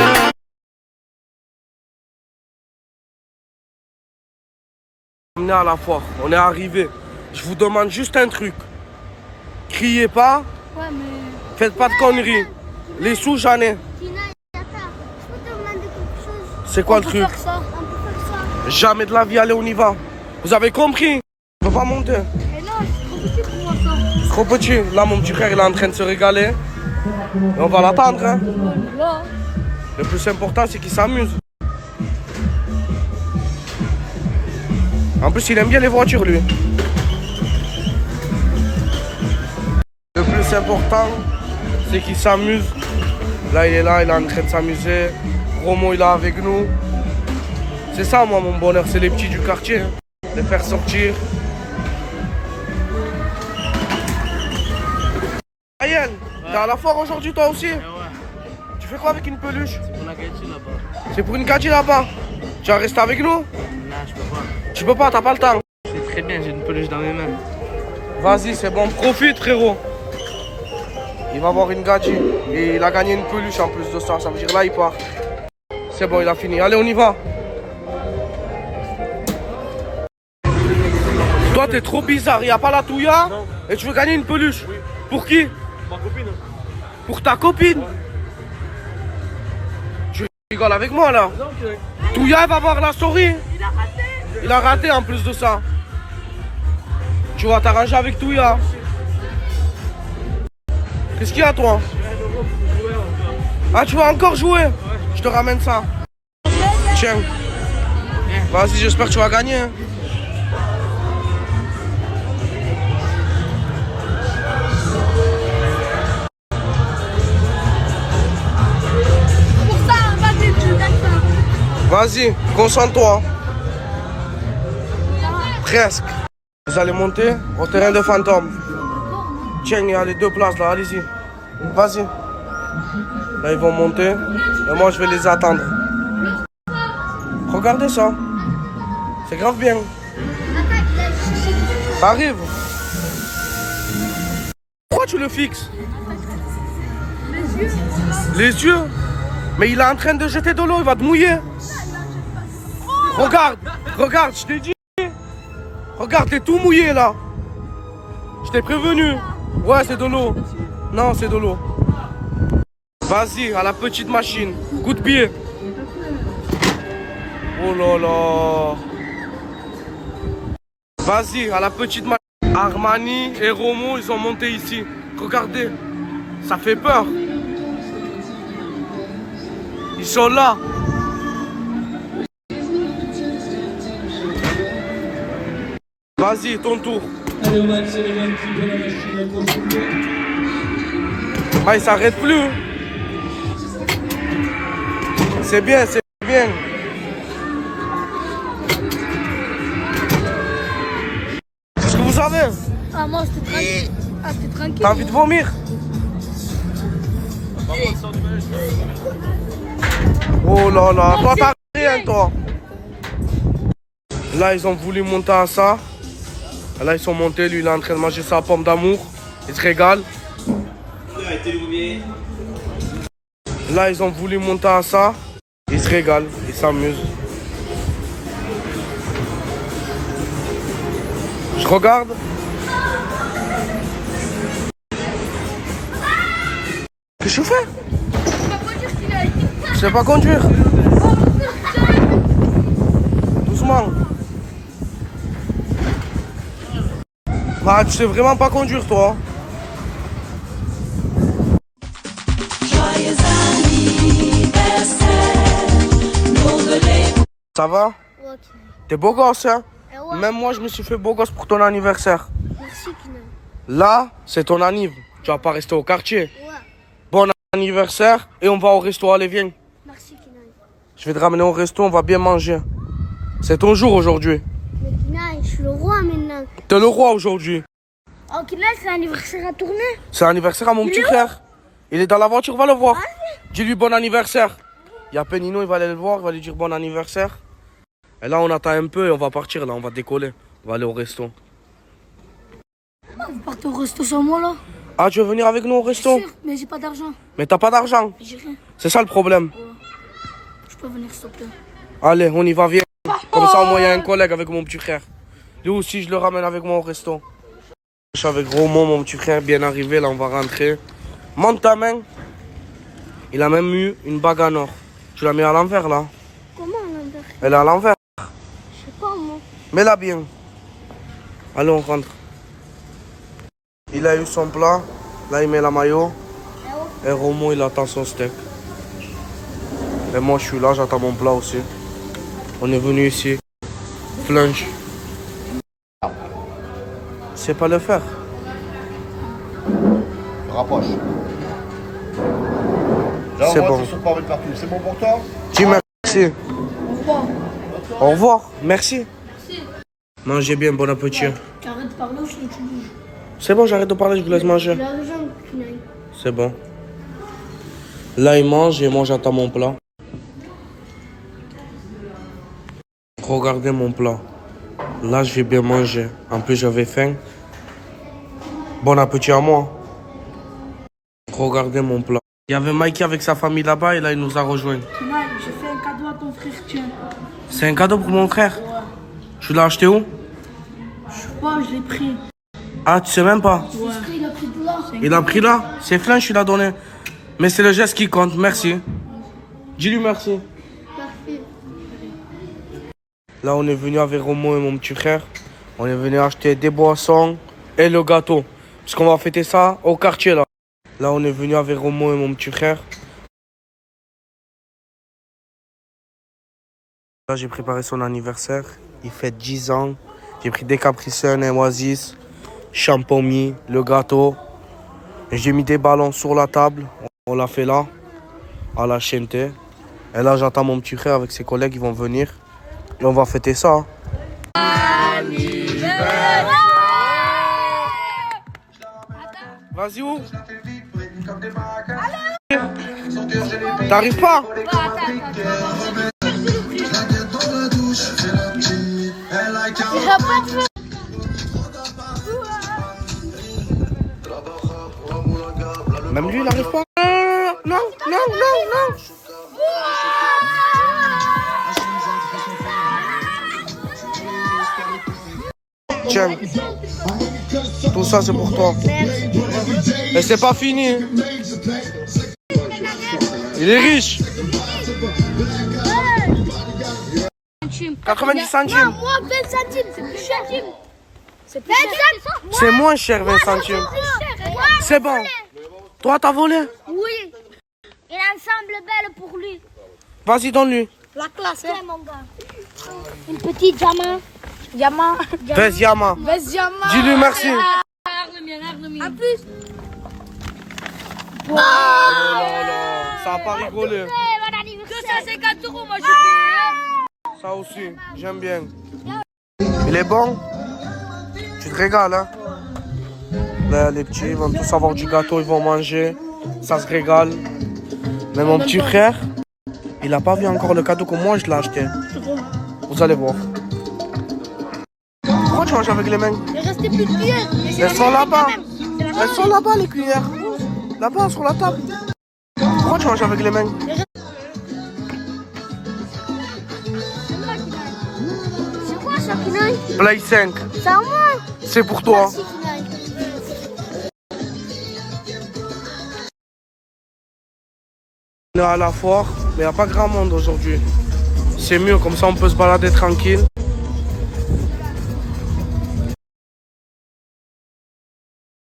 On est à la foire, on est arrivé. Je vous demande juste un truc. Criez pas. Ouais, mais. Faites pas de conneries. Les sous, j'en ai. C'est quoi le truc? On peut faire ça. Jamais de la vie, allez, on y va. Vous avez compris? On peut pas monter. Mais non, c'est trop petit pour moi ça. Trop petit. Là, mon petit frère, il est en train de se régaler. Et on va l'attendre. Hein. Là. Le plus important, c'est qu'il s'amuse. En plus, il aime bien les voitures, lui. Le plus important, c'est qu'il s'amuse. Là, il est en train de s'amuser. Romo, il est avec nous. C'est ça, moi, mon bonheur. C'est les petits du quartier. Hein. Les faire sortir. Ayel, t'es à la foire aujourd'hui, toi aussi? Tu fais quoi avec une peluche? C'est pour la gadji là-bas. C'est pour une gadji là-bas? Tu vas rester avec nous? Non, je peux pas. Tu peux pas, t'as pas le temps. C'est très bien, j'ai une peluche dans mes mains. Vas-y, c'est bon, profite, frérot. Il va avoir une gadji. Et il a gagné une peluche en plus de ça. Ça veut dire là, il part. C'est bon, il a fini. Allez, on y va. Toi, t'es trop bizarre. Il n'y a pas la touya et tu veux gagner une peluche. Oui. Pour qui? Ma copine. Pour ta copine? Tu rigoles avec moi, là? Touya, elle va voir la souris. Il a raté en plus de ça. Tu vas t'arranger avec Touya. Qu'est-ce qu'il y a, toi? Ah, tu vas encore jouer? Je te ramène ça. Tiens. Vas-y, j'espère que tu vas gagner. Hein. Pour ça, vas-y, tu gagnes ça. Vas-y, concentre-toi. Presque. Vous allez monter au terrain de fantôme. Tiens, il y a les 2 places là, allez-y. Vas-y. Là, ils vont monter et moi, je vais les attendre. Regardez ça. C'est grave bien. Arrive. Pourquoi tu le fixes? Les yeux? Mais il est en train de jeter de l'eau, il va te mouiller. Regarde, regarde, je t'ai dit. Regarde, t'es tout mouillé là. Je t'ai prévenu. Ouais, c'est de l'eau. Non, c'est de l'eau. Vas-y, à la petite machine. Coup de pied. Oh là là. Vas-y, à la petite machine. Armani et Romo, ils ont monté ici. Regardez. Ça fait peur. Ils sont là. Vas-y, ton tour. Allez, on va accélérer un petit peu la machine à consulter. Ah, il s'arrête plus. C'est bien, c'est bien. Qu'est-ce que vous avez? Ah, moi, j'étais tranquille. Ah, j'étais tranquille. T'as envie de vomir? Oh là là, toi t'as rien, toi. Là, ils ont voulu monter à ça. Là, ils sont montés. Lui, il est en train de manger sa pomme d'amour. Il se régale. Là, ils ont voulu monter à ça. Ils se régalent. Ils s'amusent. Je regarde. Qu'est-ce que je fais? Je sais pas conduire. Doucement. Bah, tu sais vraiment pas conduire, toi. Ça va? Ouais. T'es beau gosse, hein? Ouais. Même moi, je me suis fait beau gosse pour ton anniversaire. Merci, Kinan. Là, c'est ton anniv. Tu vas pas rester au quartier. Ouais. Bon anniversaire et on va au resto. Allez, viens. Merci, Kinan. Je vais te ramener au resto, on va bien manger. C'est ton jour aujourd'hui. Mais Kinan, je suis le roi maintenant. T'es le roi aujourd'hui. Oh, Kinan, c'est l'anniversaire à tourner. C'est l'anniversaire à mon petit frère. Il est dans la voiture, va le voir. Dis-lui bon anniversaire. Il y a Penino, il va aller le voir, il va lui dire bon anniversaire. Et là, on attend un peu et on va partir, là, on va décoller. On va aller au resto. Vous partez au resto sans moi là? Ah, tu veux venir avec nous au resto? Sûr, mais j'ai pas d'argent. Mais t'as pas d'argent? J'ai rien. C'est ça le problème. Je peux venir s'il te plaît. Allez, on y va, viens. Comme ça, au moins, il y a un collègue avec mon petit frère. Lui aussi, je le ramène avec moi au resto. Je suis avec Romain, mon petit frère, bien arrivé. Là, on va rentrer. Monte ta main. Il a même eu une bague en or. Tu l'as mis à l'envers, là? Comment à l'envers? Elle est à l'envers. Je sais pas moi. Mets-la bien. Allez, on rentre. Il a eu son plat. Là, il met la maillot. Et Romo, il attend son steak. Et moi, je suis là, j'attends mon plat aussi. On est venu ici. Flunch. C'est pas le faire. Rapproche. C'est bon. C'est bon pour toi? Dis merci. Au revoir. Au revoir. Merci. Mangez bien, bon appétit. Arrête de parler ou sinon tu bouges. C'est bon, j'arrête de parler, je vous laisse manger. L'argent, tu n'ailles. C'est bon. Là, il mange et moi, j'attends mon plat. Regardez mon plat. Là, je vais bien manger. En plus, j'avais faim. Bon appétit à moi. Regardez mon plat. Il y avait Mikey avec sa famille là-bas et là, il nous a rejoints. Tonight, j'ai fait un cadeau à ton frère, tiens. C'est un cadeau pour mon frère? Ouais. Tu l'as acheté où? Je sais pas, je l'ai pris. Ah, tu sais même pas? Ouais. Il a pris de là. Il a pris là? C'est Flinch, il a donné. Mais c'est le geste qui compte, merci. Dis-lui merci. Parfait. Là, on est venu avec Romo et mon petit frère. On est venu acheter des boissons et le gâteau. Parce qu'on va fêter ça au quartier, là. Là, on est venu avec Romo et mon petit frère. Là, j'ai préparé son anniversaire. Il fête 10 ans. J'ai pris des Capri Sun et Oasis, champomis, le gâteau. J'ai mis des ballons sur la table. On l'a fait là, à la Chente. Et là, j'attends mon petit frère avec ses collègues, ils vont venir. Et on va fêter ça. Vas-y, où? T'arrives pas? Même lui, il n'arrive pas. Non, non, non, non. Tiens, tout ça c'est pour toi. Et c'est pas fini. Il est riche. 90 centimes. Non, moi, 20 centimes, c'est plus cher. C'est plus cher. C'est moins cher, 20 centimes. C'est bon. Toi, t'as volé? Oui. Il a un ensemble belle pour lui. Vas-y, donne-lui. La classe, hein, mon gars. Une petite diamant. Diamant. Veste Yama. Veste diamant. Dis-lui merci. En plus. Oh là là, ça a pas rigolé. Que ça, c'est 4 €, moi je paye. Ça aussi, j'aime bien. Il est bon? Tu te régales, hein? Là, les petits, ils vont tous avoir du gâteau, ils vont manger. Ça se régale. Mais mon petit frère, il a pas vu encore le cadeau que moi je l'ai acheté. Vous allez voir. Pourquoi tu manges avec les mains? Il restait plus de cuillères. Elles sont là-bas. Elles sont là-bas, les cuillères. Là-bas, sur la table. Pourquoi tu manges avec les mains? C'est quoi ça, Kinaï? Play 5. C'est à moi. C'est pour toi. Merci, Kinaï. On est à la foire, mais il n'y a pas grand monde aujourd'hui. C'est mieux, comme ça on peut se balader tranquille.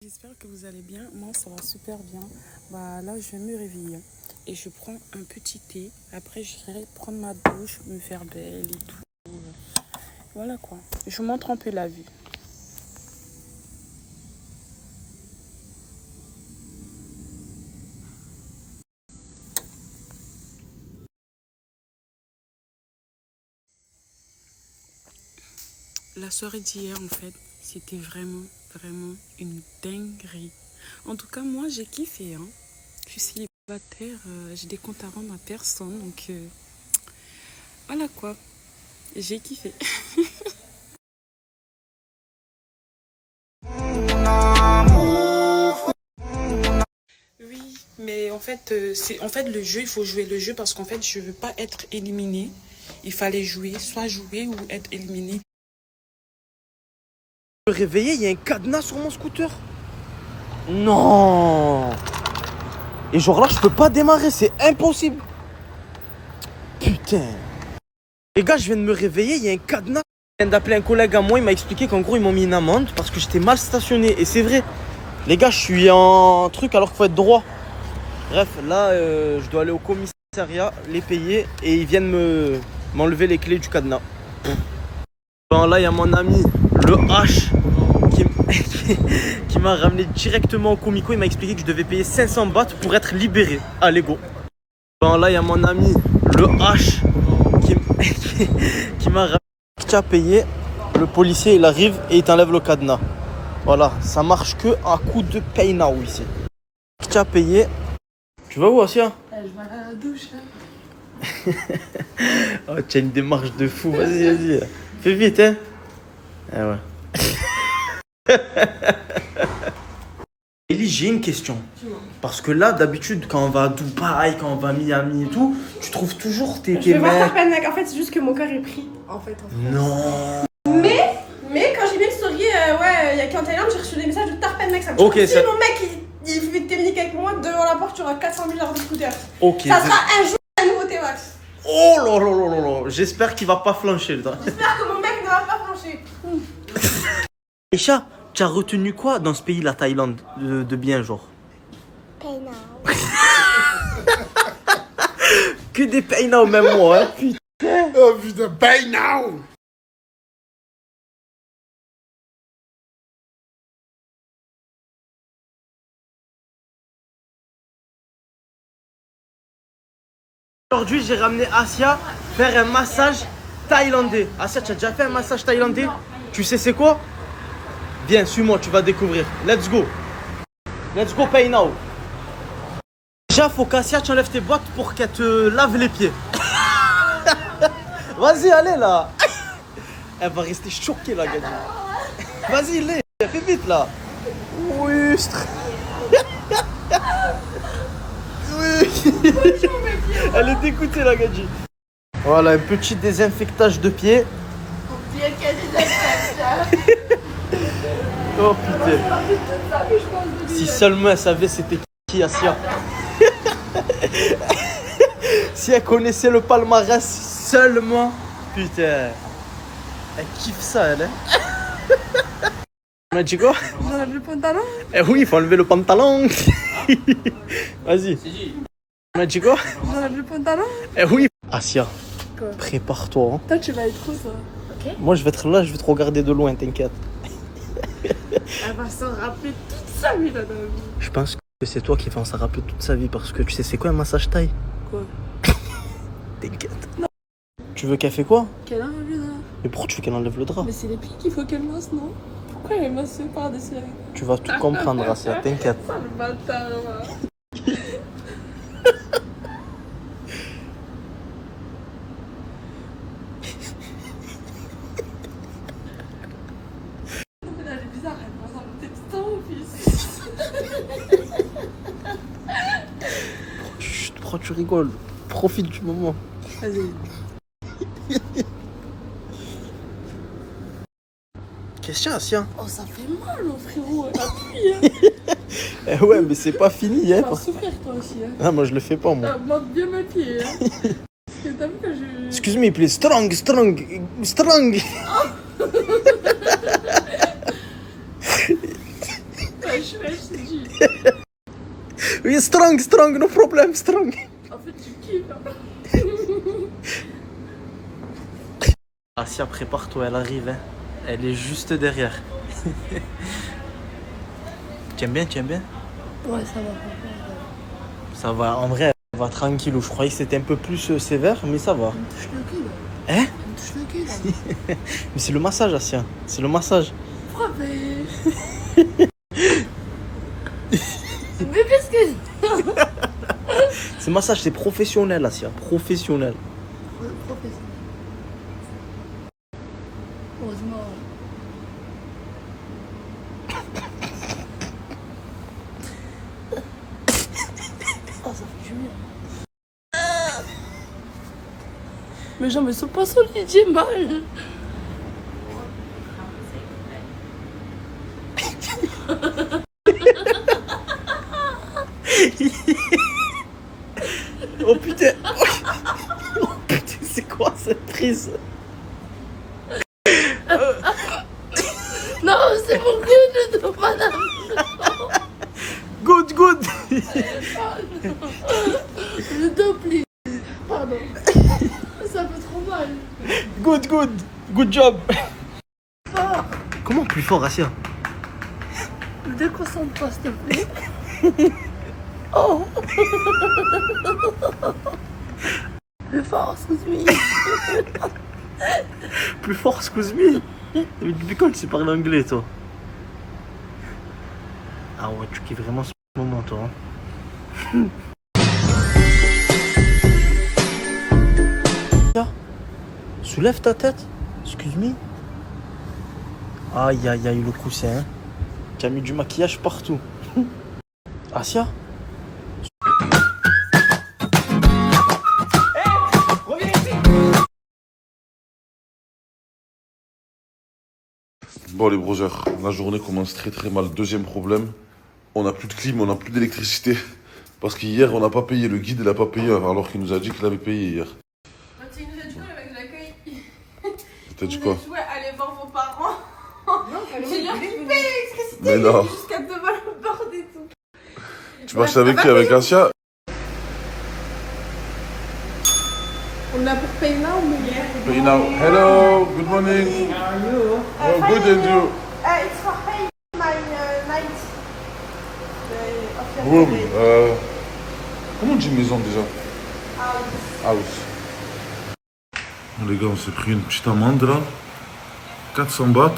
J'espère que vous allez bien. Moi, ça va super bien. Bah, là, je vais me réveiller et je prends un petit thé. Après, j'irai prendre ma douche, me faire belle et tout. Voilà quoi. Je vous montre un peu la vue. La soirée d'hier, en fait, c'était vraiment une dinguerie. En tout cas, moi, j'ai kiffé. Hein. Je suis J'ai des comptes à rendre à personne, donc voilà quoi. J'ai kiffé. Oui, mais en fait, le jeu, il faut jouer le jeu parce qu'en fait, je veux pas être éliminée. Il fallait soit jouer ou être éliminé. Me réveiller, il y a un cadenas sur mon scooter. Non. Et genre là, je peux pas démarrer, c'est impossible. Putain. Les gars, je viens de me réveiller, il y a un cadenas. Je viens d'appeler un collègue à moi, il m'a expliqué qu'en gros, ils m'ont mis une amende parce que j'étais mal stationné. Et c'est vrai. Les gars, je suis en truc alors qu'il faut être droit. Bref, là, je dois aller au commissariat, les payer et ils viennent m'enlever les clés du cadenas. Bon, là, il y a mon ami, le H, qui m'a ramené directement au comico. Il m'a expliqué que je devais payer 500 bahts pour être libéré. Allez, go. Bon, là, il y a mon ami, le H, qui m'a ramené. Tu as payé, le policier, il arrive et il t'enlève le cadenas. Voilà, ça marche que à coup de pay now ici. Tu as payé. Tu vas où, Asia? Je vais à la douche. Oh, tu as une démarche de fou. Vas-y, vas-y. Fais vite, hein. Ah ouais. Ellie, j'ai une question. Parce que là, d'habitude, quand on va à Dubaï, quand on va à Miami et tout, tu trouves toujours tes mecs. Je vais voir Tarpen, mec. En fait, c'est juste que mon cœur est pris. En fait. Non. Mais quand j'ai mis une story, il y a qu'en Thaïlande, j'ai reçu des messages de Tarpen, mec. Ça me Ok, si ça... mon mec il fait des techniques avec moi, devant la porte, tu auras 400 000 heures de scooter. Ok. Ça sera un jour un nouveau T-Max. Oh là là là là là. J'espère qu'il va pas flancher le temps. J'espère que mon mec ne va pas flancher. Aïcha, tu as retenu quoi dans ce pays, la Thaïlande, de bien, genre? Pay now. Que des pay now, même moi, hein, putain. Oh putain, pay now. Aujourd'hui, j'ai ramené Asia faire un massage thaïlandais. Asia, tu as déjà fait un massage thaïlandais? Tu sais c'est quoi? Viens, suis-moi, tu vas découvrir. Let's go. Let's go, pay now. Déjà, faut qu'Asia, tu enlèves tes bottes pour qu'elle te lave les pieds. Vas-y, allez là. Elle va rester choquée, la gadine. Vas-y, l'est. Fais vite là. Oui, oui. Elle est dégoûtée, la gadji. Voilà, un petit désinfectage de pied. Bien qu'elle est Oh putain. Si seulement elle savait c'était qui, Asia. Si elle connaissait le palmarès seulement. Putain. Elle kiffe ça, elle, hein. On a dit quoi? J'enlève le pantalon. Eh oui, il faut enlever le pantalon. Vas-y. On a dit quoi? J'enlève le pantalon. Eh oui. Asia, Quoi? prépare-toi. Hein. Toi, tu vas être où, ça? Ok. Moi, je vais être là, je vais te regarder de loin, t'inquiète. Elle va s'en rappeler toute sa vie, la dame. Je pense que c'est toi qui vas s'en rappeler toute sa vie parce que tu sais, c'est quoi un massage thaï? Quoi? T'inquiète. Tu veux qu'elle fait quoi? Qu'elle enlève le drap. Mais pourquoi tu veux qu'elle enlève le drap? Mais c'est les pieds qu'il faut qu'elle masse, non? Pourquoi elle masse par-dessus? Tu vas tout comprendre, Asia, t'inquiète. Ça, le bâtard, là. Elle est bizarre, elle me ressemble peut-être ça, fils. Chut, pourquoi tu rigoles? Profite du moment. Vas-y. Question, Asia. Oh, ça fait mal, mon frérot. Appuie, hein. Eh ouais, mais c'est pas fini, hein. Tu vas souffrir, toi aussi, hein. Ah, moi, je le fais pas, moi. Ah, monte bien mes pieds, hein. Parce que t'as vu que je... Excuse me, please. Strong, strong, strong. Je t'ai dit. Oui, strong, strong, no problem, strong. En fait, tu kiffes, hein. Asia, prépare-toi, elle arrive, hein. Elle est juste derrière. Tu aimes bien, tu aimes bien? Ouais, ça va. Ça va, en vrai, elle va tranquillou. Je croyais que c'était un peu plus sévère, mais ça va. Elle me touche le cul, là. Hein? Elle me touche le cul, là. Mais c'est le massage, Asia. C'est le massage. Pourquoi, mais qu'est-ce que... massage, c'est professionnel, Asia. Professionnel. Heureusement. Oh, ça fait du bien. Mes jambes, elles sont pas solides, j'ai mal. Oh putain. Oh putain, c'est quoi cette prise? Non, c'est mon good de madame. Good, good. Le dos, please. Pardon. Ça fait trop mal. Good, good. Good job. Fort. Comment plus fort, Asia? Ne déconcentre pas, s'il te plaît. Oh. Plus fort, excuse-moi. Plus fort, excuse-moi. Depuis quand tu sais parler anglais, toi? Ah ouais, tu kiffes vraiment ce moment, toi. Hein. Soulève ta tête. Excuse-moi. Aïe, aïe, aïe, le coussin. Hein. Tu as mis du maquillage partout. Asia? Bon les brothers, la journée commence très très mal. Deuxième problème, on n'a plus de clim, on n'a plus d'électricité. Parce qu'hier on n'a pas payé, le guide il n'a pas payé alors qu'il nous a dit qu'il avait payé hier. Il nous a dit quoi le mec de l'accueil? T'as dit quoi? Ouais, allez voir vos parents. Non, c'est leur qui paye l'électricité. Mais non. Jusqu'à devant la porte et tout. Tu marches avec qui? Avec Asia? On a pour Pay Now, mais Pay now. Hello, good morning. How are you? Oh, good and you? It's for pay my night. Room. Comment on dit maison déjà? House. Les gars, on s'est pris une petite amende là. 400 bahts.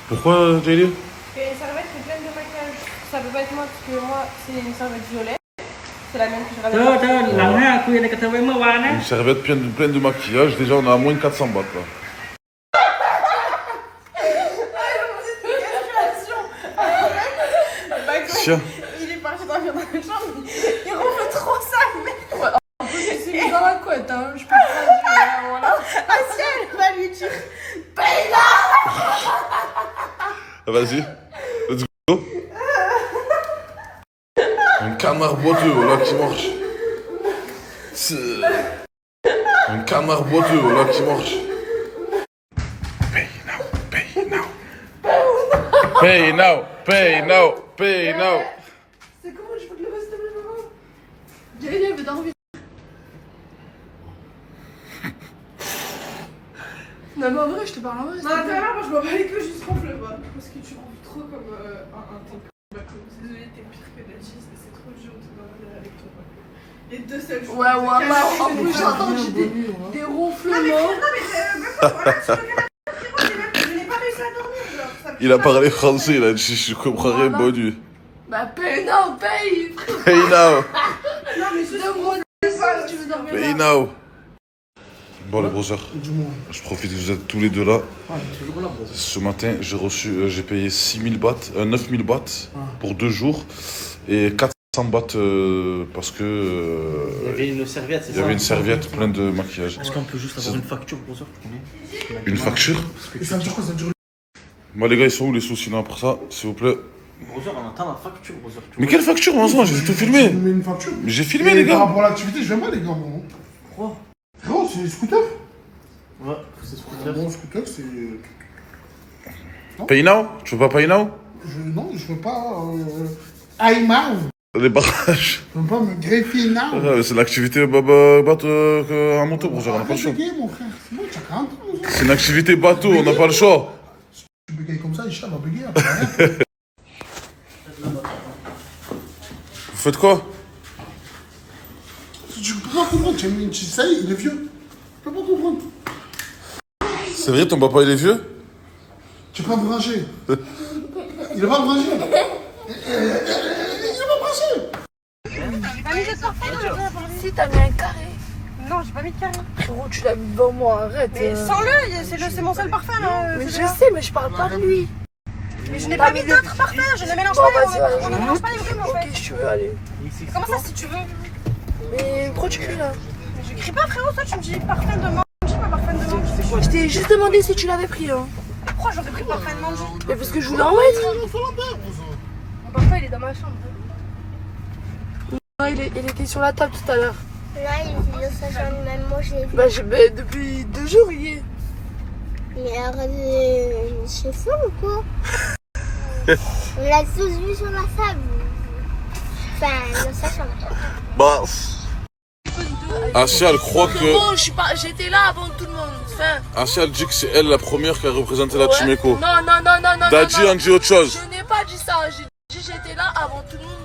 Pourquoi, Jaylee? Parce que les serviettes, c'est pleine de maquillage. Ça peut pas être moi, parce que moi, c'est une serviette violet. C'est la même que je ramène. Une serviette pleine de maquillage. Déjà, on a à moins de 400 bahts là. Tiens. Il est parti dormir dans la chambre, il ronfle trop sale, mec. Ouais, en plus, il s'est mis dans la couette, hein. Je peux pas dire, voilà. Asia, elle va lui dire Paye-la. Vas-y. Let's go. Un canard boiteux, voilà, qui marche. Un canard boiteux, voilà, qui marche. Pay now, pay now. Pay now, pay now, pay now. C'est comment je peux te lever, s'il te plaît, maman? J'ai veut dormir. Non, mais en vrai, je te parle en vrai. Non, t'es là, moi je m'en bats les couilles, juste ronfle pas. Parce que tu ronfles trop comme un tank. Désolée, t'es pire que Nadji, c'est trop dur de dormir avec toi. Les deux seuls jours. Ouais, ouais, en plus, j'ai entendu des ronflements. Non, mais même pas pour là, sur le canapé, je n'ai pas réussi à dormir. Il a parlé français, il a dit je comprends rien, bonne nuit. Bah, paye now, paye. Pay now. Non, mais je demande pas si tu veux dormir. Pay now. Bon les brothers, je profite que vous êtes tous les deux là. Ce matin, j'ai payé 6000 bahts, 9000 bahts pour 2 jours et 400 bahts parce que il y avait une serviette, c'est ça? Il y avait une serviette pleine de maquillage. Est-ce qu'on peut juste avoir une facture, brother? Une facture? Et ça dure quoi? Ça dure. Moi les gars, ils sont où les sous sinon après ça, s'il vous plaît? Brother, on attend la facture, brother. Mais quelle facture, moi j'ai tout filmé. Mais une facture. Mais j'ai filmé les gars. Par rapport à l'activité, je viens pas les gars, gros. Pourquoi? Frérot, c'est scooter. Ouais, c'est scooter. Bon, scooter, c'est. Pay now? Tu veux pas pay now? Non, je veux pas. Aïma. Les barrages. Je veux pas me greffer now. C'est l'activité bateau à moto, brother, on n'a pas le choix. Mon frère, c'est bon, tu as 40 ans. C'est une activité bateau, on n'a pas le choix. Tu bégayes comme ça, Isha va bégayer après. Vous faites quoi? Tu peux pas comprendre, ça y est, il est vieux. Tu peux pas comprendre. C'est vrai, ton papa il est vieux? Tu peux pas me ranger. Il est pas me ranger. Il est pas me ranger. Allez, je sors pas, si, t'as mis un carré. Non, j'ai pas mis de carré. Frérot, tu l'as mis devant moi, arrête. Mais sans-le, c'est mon seul parfum là. Mais je sais, mais je parle pas de lui. Mais je n'ai pas mis d'autres parfums, je ne mélange pas. On ne mélange pas les grumes en fait. Ok, si tu veux, allez. Comment ça, si tu veux? Mais pourquoi tu cries là? Mais je crie pas, frérot, toi tu me dis parfum de menthe. Je dis pas parfum de menthe. Je t'ai juste demandé si tu l'avais pris. Hein. Pourquoi j'aurais pris parfum de menthe? Mais parce que je voulais en mettre. Mon parfum il est dans ma chambre. Non, il était sur la table tout à l'heure. Là, il est ça, j'en ai même mangé. Bah, depuis 2 jours, il y est. Mais arrête, c'est fou ou quoi? On l'a tous vu sur la table. Enfin, dans sa chambre. Bah. Asia, elle croit que. Frérot, j'étais là avant tout le monde. Enfin... Asia, elle dit que c'est elle la première qui a représenté la Chimeco. Non. Dadji en dit autre chose. Je n'ai pas dit ça. J'ai dit j'étais là avant tout le monde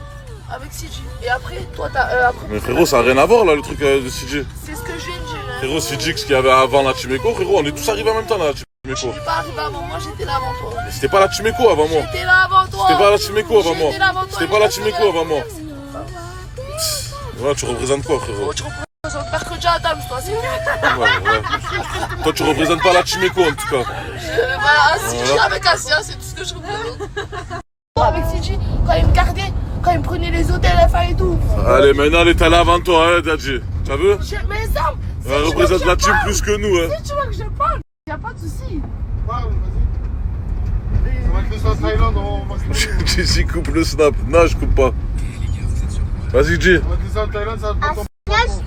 avec CJ. Et après, toi, t'as. Mais frérot, ça n'a rien à voir là, le truc de CJ. C'est ce que je viens de dire. Hein. Frérot, CJ, ce qu'il y avait avant la Chimeco, frérot, on est tous arrivés en même temps là, la Chimeco. Je suis pas arrivé avant moi, j'étais là avant toi. Mais c'était pas la Chimeco avant moi. J'étais là avant toi. C'était pas la Chimeco avant moi. C'était pas la Chimeco avant moi. Ouais, tu représentes quoi, frérot? Tu représentes mercredi à Adams, toi, c'est tout. Ouais. Toi, tu représentes pas la Chimeco en tout cas. Si je suis avec Asia, c'est tout ce que je représente. Avec CJ, quand il me gardait, quand il me prenait les hôtels FA et tout. Allez, maintenant, elle est allée avant toi, hein, Dadji. T'as vu? Mais ça, elle représente la team plus que nous, hein. Si tu veux que je parle, y'a pas de soucis. Parle, vas-y. Ça va être le snap Thaïlande, on va se faire. Jessie coupe le snap. Non, je coupe pas. Vas-y, J. On va être le snap Thaïlande, ça va être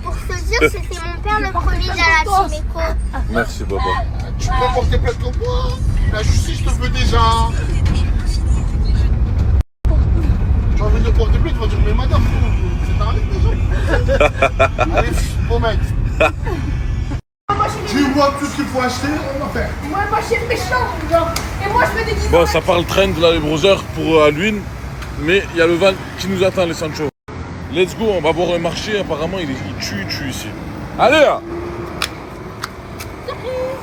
pour te dire, c'était mon père le premier dans la Chimeco. Merci, papa. Tu peux porter plainte contre moi? La justice te veut déjà. Tu vas venir porter plainte, tu vas dire, mais madame, c'est un déjà. Allez, bon mec. Tu vois tout ce qu'il faut acheter, on va faire. Moi je suis méchant, genre. Et moi je me déguise. Bon, ça parle trend là, les brothers pour Halloween. Mais il y a le van qui nous attend, les Sancho. Let's go, on va voir un marché. Apparemment, il tue ici. Allez là.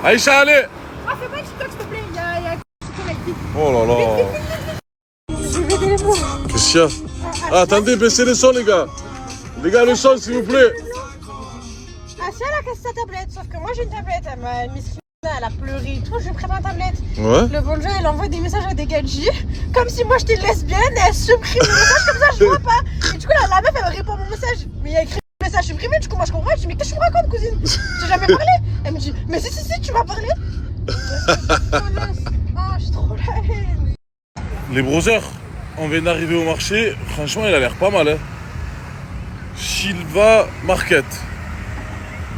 Aïcha, allez. Ah, fais pas TikTok, s'il te plaît. Il y a Oh là là. Qu'est-ce qu'il y a? Ah, attendez, baissez le son, les gars. Les gars, le son, s'il vous plaît. Ah, c'est là que c'est ta tablette. Sauf que moi, j'ai une tablette. Elle a pleuré et tout. Je lui prête ma tablette. Ouais. Le bon Dieu, elle envoie des messages à des gadgets. Comme si moi, j'étais lesbienne. Et elle supprime le message comme ça, je vois pas. Et du coup, la meuf, elle me répond à mon message. Mais il y a écrit message supprimé. Du coup, moi, je comprends. Je dis, mais qu'est-ce que tu me racontes, cousine? J'ai jamais parlé. Elle me dit, mais si, tu m'as parlé. Ah, j'ai trop la haine. Les brothers, on vient d'arriver au marché. Franchement, il a l'air pas mal, hein. Silva Market.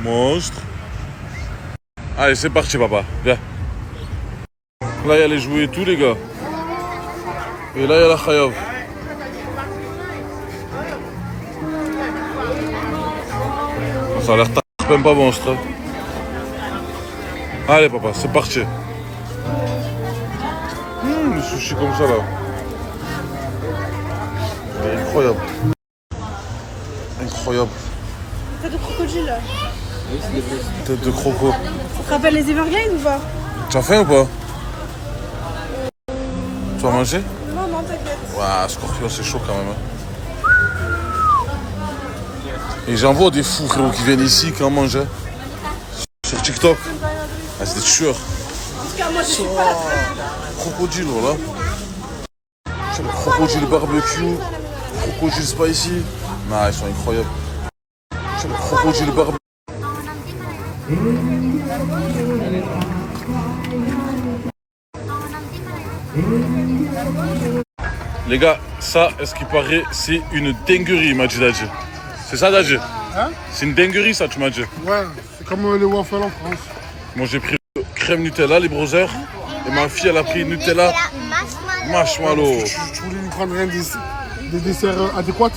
Monstre. Allez, c'est parti, papa. Viens. Là, il y a les jouets et tout, les gars. Et là, il y a la Khayav. Ça a l'air même pas monstre. Allez, papa, c'est parti. Le sushi comme ça, là. C'est incroyable. Incroyable. Tête de crocodile là. Tête de croco. Ça te rappelle les Everglades ou pas? Tu as faim ou pas? Tu vas manger? Non, t'inquiète. Ouah, Scorpion, c'est chaud quand même. Hein. Et j'en vois des fous, frérot, qui viennent ici, qui en mangent. Hein. Sur TikTok. Ah, c'est des tueurs. En tout cas, moi, je suis pas. Crocodile, voilà. C'est le crocodile barbecue. Crocodile spicy. Non, ils sont incroyables. C'est le crocodile barbecue. Les gars, ça, est-ce qu'il paraît, c'est une dinguerie, m'a dit Dadji. C'est ça, Dadji? Hein? C'est une dinguerie, ça, tu m'as dit. Ouais, c'est comme les waffles en France. Moi, j'ai pris crème Nutella, les brothers. Et ma fille, elle a pris Nutella marshmallow. Tu voulais lui prendre des desserts adéquats?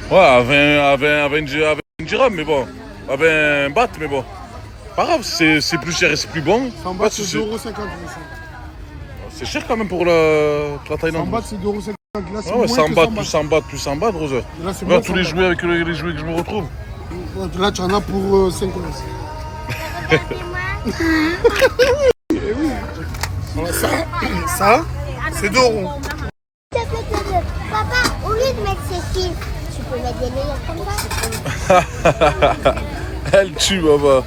Ouais, avec une girafe, mais bon. Avec un bat, mais bon. Pas grave, c'est plus cher et c'est plus bon. En bas, c'est 2,50 €. C'est cher quand même pour la Thaïlande. 100 bahts, c'est 2,50 €. Là, c'est ouais, 100 bahts, plus 100 bahts, plus 100 bahts, brother. Là, c'est bon, bon, tous les jouets avec les jouets que je me retrouve. Là, tu en as pour 5 €. Eh oui. Ça, c'est 2 €. Papa, au lieu de mettre ses fils, tu peux mettre des meilleurs comme ça. Elle tue, maman.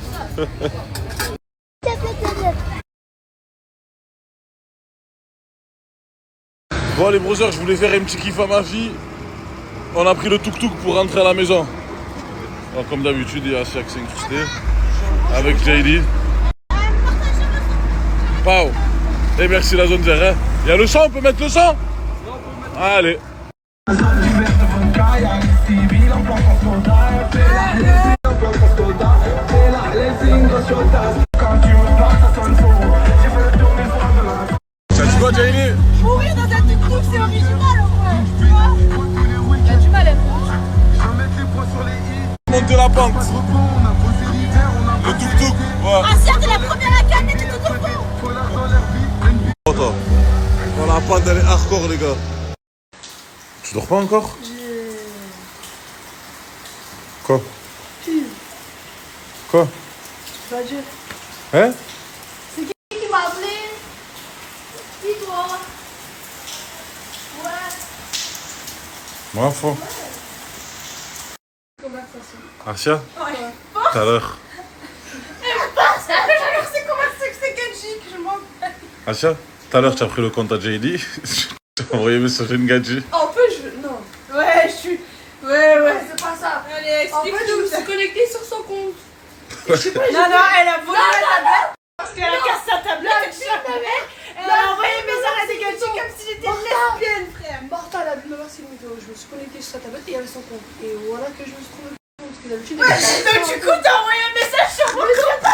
Bon, les brothers, je voulais faire un petit kiff à ma fille. On a pris le tuk-tuk pour rentrer à la maison. Alors, comme d'habitude, il y a Siak incrusté. Avec JD. Pau. Et merci la zone vert. Il y a le son, on peut mettre le son? Allez. Ça dit quoi, JD? Mourir dans un tuk-tuk, c'est original au moins. Tu vois? Il y a du mal, hein. Monter la pente. Le tuk-tuk. Ouais. Asia, t'es la première à calmer tes tuk-tuk. Attends. Oh, la pente, elle est hardcore, les gars. Tu dors pas encore? Quoi? Quoi? Va dire. Hein? C'est qui m'a appelé? Qui toi? Ouais. Moi, faux. Conversation. Arcia? Ouais. Tout à l'heure. C'est comment c'est que c'est Kenji que je m'en... Arcia, tout à l'heure, tu as pris le compte à JD. Tu as envoyé un message à Ngadji. En fait, non. Ouais, je suis... Ouais, c'est pas ça. Allez, explique-nous. En fait, je me suis connectée sur son compte. Je sais pas, non, elle a volé la tablette. Parce qu'elle a cassé sa tablette. Elle a envoyé un message à Kenji comme si j'étais lesbienne, frère. Martha, elle a vu ma version vidéo. Je me suis connectée sur sa tablette et il y avait son compte. Et voilà que je me suis trouvée. Parce que d'habitude... Donc du coup, t'as envoyé un message sur mon compte.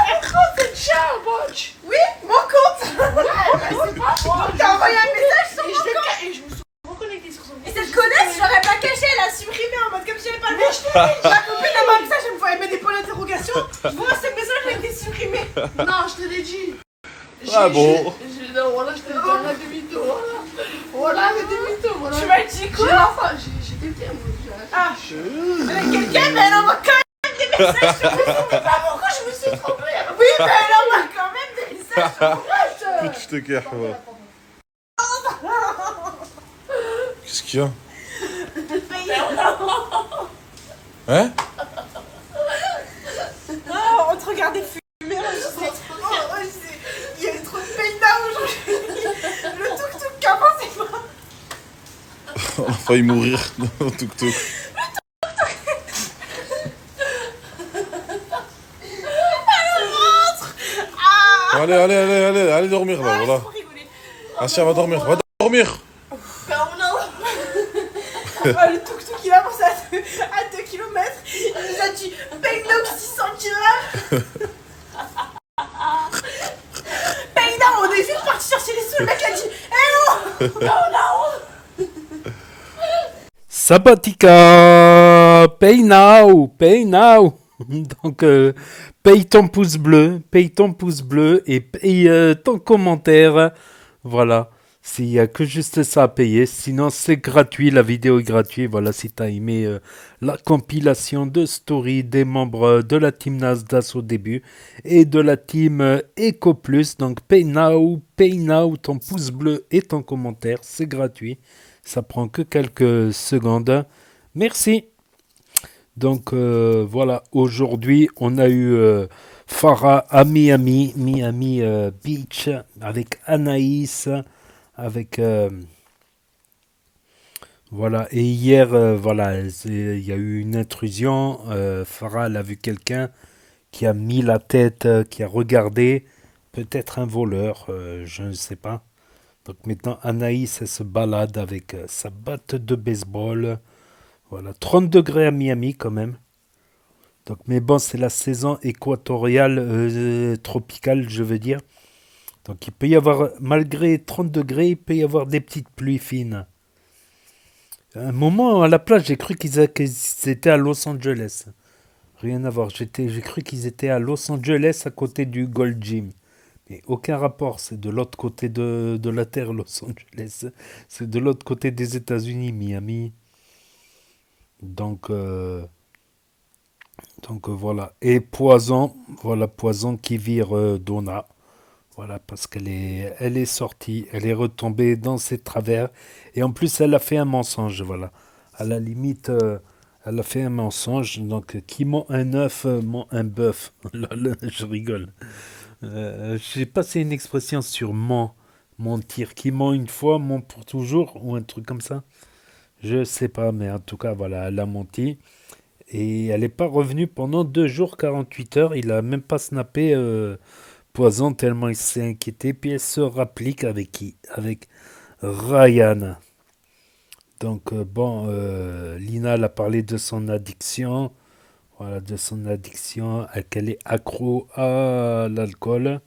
C'est cher, Botch. Oui, mon compte. Ouais, c'est pas moi. Donc t'as envoyé un message sur mon compte. Et je me suis reconnectée sur son compte. Et cette connaisse, je l'aurais pas caché, elle a supprimé en mode comme si j'avais pas le mot. La copine de mon message, elle me voyait mettre des points d'interrogation. Moi, ce message a été supprimé. Non, je te l'ai dit. Ah bon? Non, voilà, je te l'ai dit, arrête de mytho, voilà. Voilà, arrête de mytho, voilà. Tu m'as dit quoi? J'étais bien, moi. Ah, quelqu'un, mais elle envoie quand même des messages sur le compte. Pas pourquoi je me suis trompée. Oui, mais elle envoie quand même des messages sur mon compte. Je te kiffe, moi. Qu'est-ce qu'il y a? Hein? Oh, on te regardait fumer, là, je sais. Il y avait trop de peine aujourd'hui. Le tuk-tuk, comment c'est pas? On a failli mourir dans le tuk-tuk. Allez dormir là, voilà. Assia, va dormir. Oh, le tuk-tuk, il a avancé à 2 km. Il nous a dit paye-nous 600 dirhams. Paye-nous, on est juste parti chercher les sous. Le mec a dit hé oh, non. Sabatika, pay now. Donc, paye ton pouce bleu et paye ton commentaire. Voilà, s'il n'y a que juste ça à payer. Sinon, c'est gratuit, la vidéo est gratuite. Voilà, si tu as aimé la compilation de story des membres de la team Nasdas au début et de la team Eco Plus. Donc, pay now, ton pouce bleu et ton commentaire. C'est gratuit. Ça prend que quelques secondes. Merci. Donc voilà, aujourd'hui on a eu Farah à Miami Beach avec Anaïs, avec voilà, et hier voilà, il y a eu une intrusion. Farah elle a vu quelqu'un qui a mis la tête, qui a regardé, peut-être un voleur, je ne sais pas. Donc maintenant Anaïs elle se balade avec sa batte de baseball. Voilà, 30 degrés à Miami quand même. Donc, mais bon, c'est la saison équatoriale, tropicale, je veux dire. Donc il peut y avoir, malgré 30 degrés, il peut y avoir des petites pluies fines. À un moment, à la plage, j'ai cru qu'ils étaient à Los Angeles. Rien à voir. J'ai cru qu'ils étaient à Los Angeles, à côté du Gold Gym. Mais aucun rapport. C'est de l'autre côté de la Terre, Los Angeles. C'est de l'autre côté des États-Unis, Miami. Donc voilà. Et Poison, voilà, Poison qui vire Donna. Voilà, parce qu'elle est sortie, elle est retombée dans ses travers. Et en plus, elle a fait un mensonge, voilà. À la limite, Elle a fait un mensonge, donc qui ment un œuf ment un bœuf. Lol, je rigole. Je sais pas si c'est une expression sur ment, mentir. Qui ment une fois, ment pour toujours, ou un truc comme ça. Je sais pas, mais en tout cas, voilà, elle a menti. Et elle n'est pas revenue pendant 2 jours, 48 heures. Il a même pas snappé Poison tellement il s'est inquiété. Puis elle se rapplique avec qui? Avec Ryan. Donc bon, Lina elle a parlé de son addiction. Voilà, de son addiction, qu'elle est accro à l'alcool.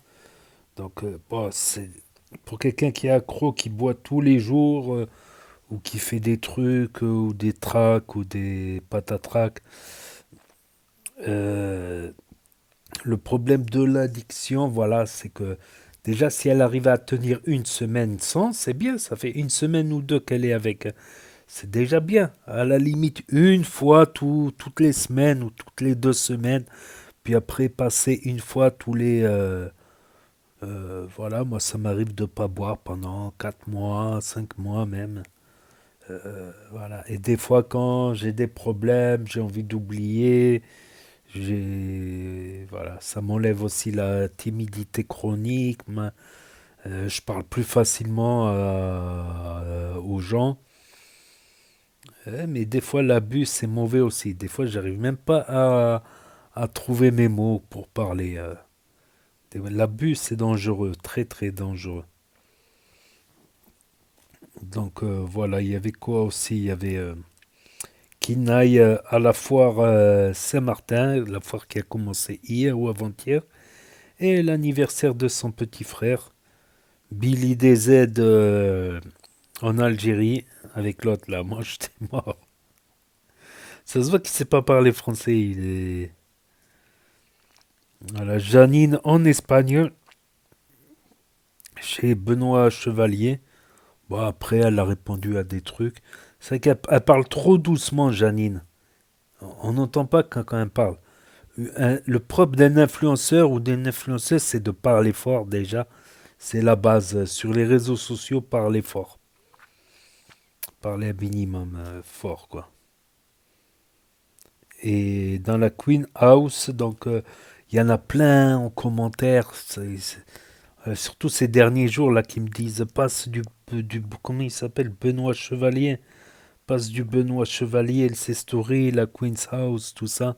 Donc bon, c'est pour quelqu'un qui est accro, qui boit tous les jours, ou qui fait des trucs, ou des tracks, ou des patatracs. euh, le problème de l'addiction, voilà, c'est que déjà, si elle arrive à tenir une semaine sans, c'est bien. Ça fait une semaine ou deux qu'elle est avec. C'est déjà bien. À la limite, une fois toutes les semaines ou toutes les 2 semaines. Puis après, passer une fois tous les... voilà, moi, ça m'arrive de pas boire pendant 4 mois, 5 mois même. Voilà. Et des fois, quand j'ai des problèmes, j'ai envie d'oublier. Voilà, ça m'enlève aussi la timidité chronique. Je parle plus facilement aux gens. Mais des fois, l'abus, c'est mauvais aussi. Des fois, j'arrive même pas à trouver mes mots pour parler. L'abus, c'est dangereux, très très dangereux. Donc voilà, il y avait quoi aussi? Il y avait Kinaï à la foire Saint-Martin, la foire qui a commencé hier ou avant-hier, et l'anniversaire de son petit frère, Billy DZ en Algérie, avec l'autre là. Moi, j'étais mort. Ça se voit qu'il sait pas parler français. Il est... Voilà, Janine en Espagne, chez Benoît Chevalier. Bon, après, elle a répondu à des trucs. C'est vrai qu'elle parle trop doucement, Janine. On n'entend pas quand elle parle. Le propre d'un influenceur ou d'une influenceuse, c'est de parler fort déjà. C'est la base. Sur les réseaux sociaux, parler fort. Parler un minimum fort, quoi. Et dans la Queen House, donc il y en a plein en commentaire. Surtout ces derniers jours là qui me disent passe du comment il s'appelle, Benoît Chevalier, passe du Benoît Chevalier, ses stories, la Queen's House, tout ça.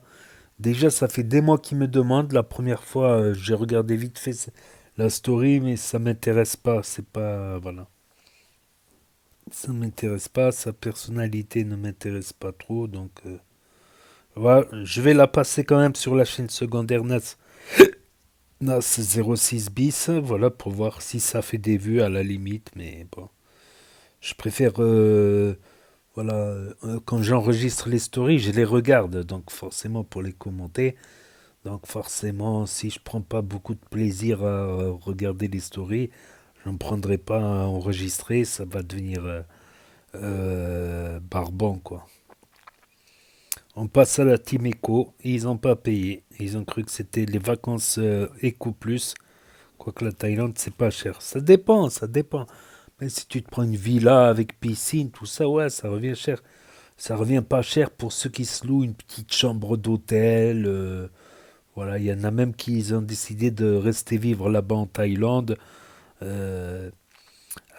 Déjà ça fait des mois qu'ils me demandent. La première fois j'ai regardé vite fait la story, mais ça m'intéresse pas. C'est pas voilà, ça m'intéresse pas. Sa personnalité ne m'intéresse pas trop, donc voilà, je vais la passer quand même sur la chaîne secondaire NAS 06 bis, voilà, pour voir si ça fait des vues à la limite, mais bon. Je préfère, voilà, quand j'enregistre les stories, je les regarde, donc forcément pour les commenter. Donc forcément, si je prends pas beaucoup de plaisir à regarder les stories, je ne prendrai pas à enregistrer, ça va devenir barbant, quoi. On passe à la Team Eco, ils n'ont pas payé. Ils ont cru que c'était les vacances Eco Plus. Quoique la Thaïlande, c'est pas cher. Ça dépend, ça dépend. Mais si tu te prends une villa avec piscine, tout ça, ouais, ça revient cher. Ça revient pas cher pour ceux qui se louent une petite chambre d'hôtel. Voilà, il y en a même qui ont décidé de rester vivre là-bas en Thaïlande. Euh,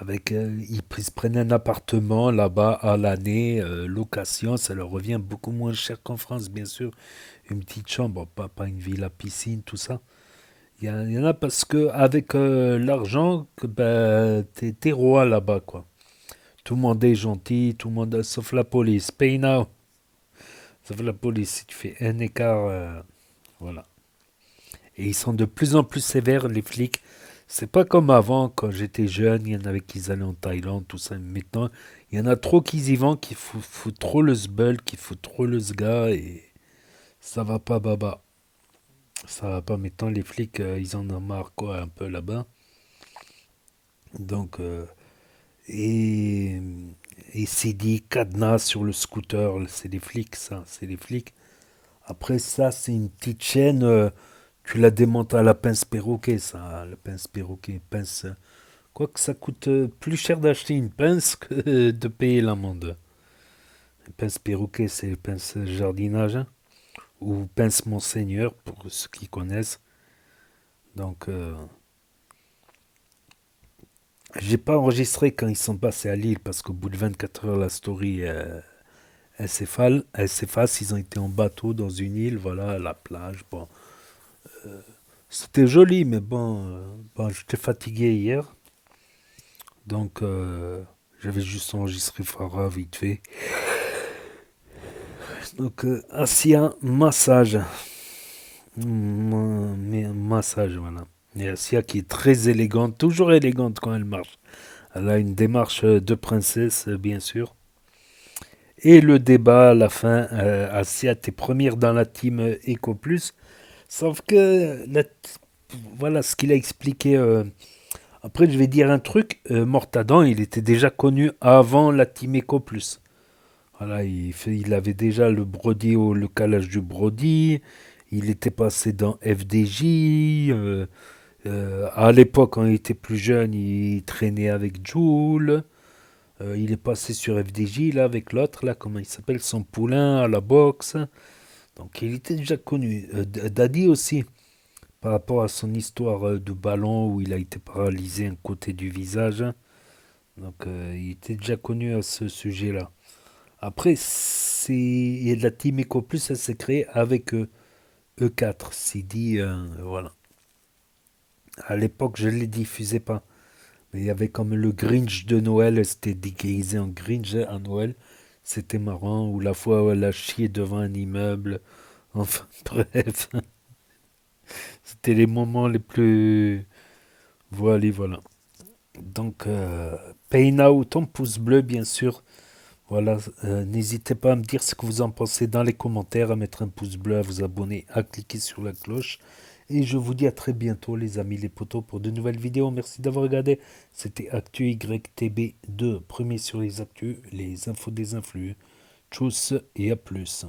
ils se prennent un appartement là-bas à l'année, location, ça leur revient beaucoup moins cher qu'en France, bien sûr. Une petite chambre, pas une villa piscine, tout ça. Il y en a parce que avec l'argent, t'es roi là-bas, quoi. Tout le monde est gentil, tout le monde, sauf la police. Pay now. Sauf la police, si tu fais un écart, voilà. Et ils sont de plus en plus sévères, les flics. C'est pas comme avant, quand j'étais jeune, il y en avait qui allaient en Thaïlande, tout ça. Maintenant, il y en a trop qui y vont, qui foutent trop le sbul, qui foutent trop le sga, et ça va pas, baba. Ça va pas. Maintenant, les flics, ils en ont marre, quoi, un peu là-bas. Donc, et c'est dit cadenas sur le scooter, c'est les flics, ça, c'est les flics. Après, ça, c'est une petite chaîne. Tu la démontes à la pince perroquet, ça, la pince perroquet, pince. Quoique ça coûte plus cher d'acheter une pince que de payer l'amende. Les pinces perroquet, c'est les pinces jardinage, hein, ou pinces Monseigneur, pour ceux qui connaissent. Donc, j'ai pas enregistré quand ils sont passés à Lille, parce qu'au bout de 24 heures, la story, elle s'efface. Ils ont été en bateau dans une île, voilà, à la plage. Bon, c'était joli, mais bon, j'étais fatigué hier. Donc, j'avais juste enregistré Farah vite fait. Donc, Asia, massage. Massage, voilà. Et Asia qui est très élégante, toujours élégante quand elle marche. Elle a une démarche de princesse, bien sûr. Et le débat à la fin, Asia, t'es première dans la team Eco Plus. Sauf que, voilà ce qu'il a expliqué. Après, je vais dire un truc. Mortadan, il était déjà connu avant la team Eco Plus. Voilà, il avait déjà le Brody, le calage du Brody. Il était passé dans FDJ. À l'époque, quand il était plus jeune, il traînait avec Joule. Il est passé sur FDJ, là, avec l'autre, là, comment il s'appelle, son poulain à la boxe. Donc, il était déjà connu. Daddy aussi, par rapport à son histoire de ballon où il a été paralysé un côté du visage. Donc, il était déjà connu à ce sujet-là. Après, la team Eco Plus, ça s'est créé avec E4, CD, voilà. À l'époque, je ne les diffusais pas. Mais il y avait comme le Grinch de Noël, c'était déguisé en Grinch à Noël. C'était marrant. Ou la fois où elle a chié devant un immeuble. Enfin, bref. C'était les moments les plus... Voilà. Donc, pay now, ton pouce bleu, bien sûr. Voilà, n'hésitez pas à me dire ce que vous en pensez dans les commentaires, à mettre un pouce bleu, à vous abonner, à cliquer sur la cloche. Et je vous dis à très bientôt les amis, les potos, pour de nouvelles vidéos. Merci d'avoir regardé. C'était Actu YTB2, premier sur les actus, les infos des influx. Tchuss et à plus.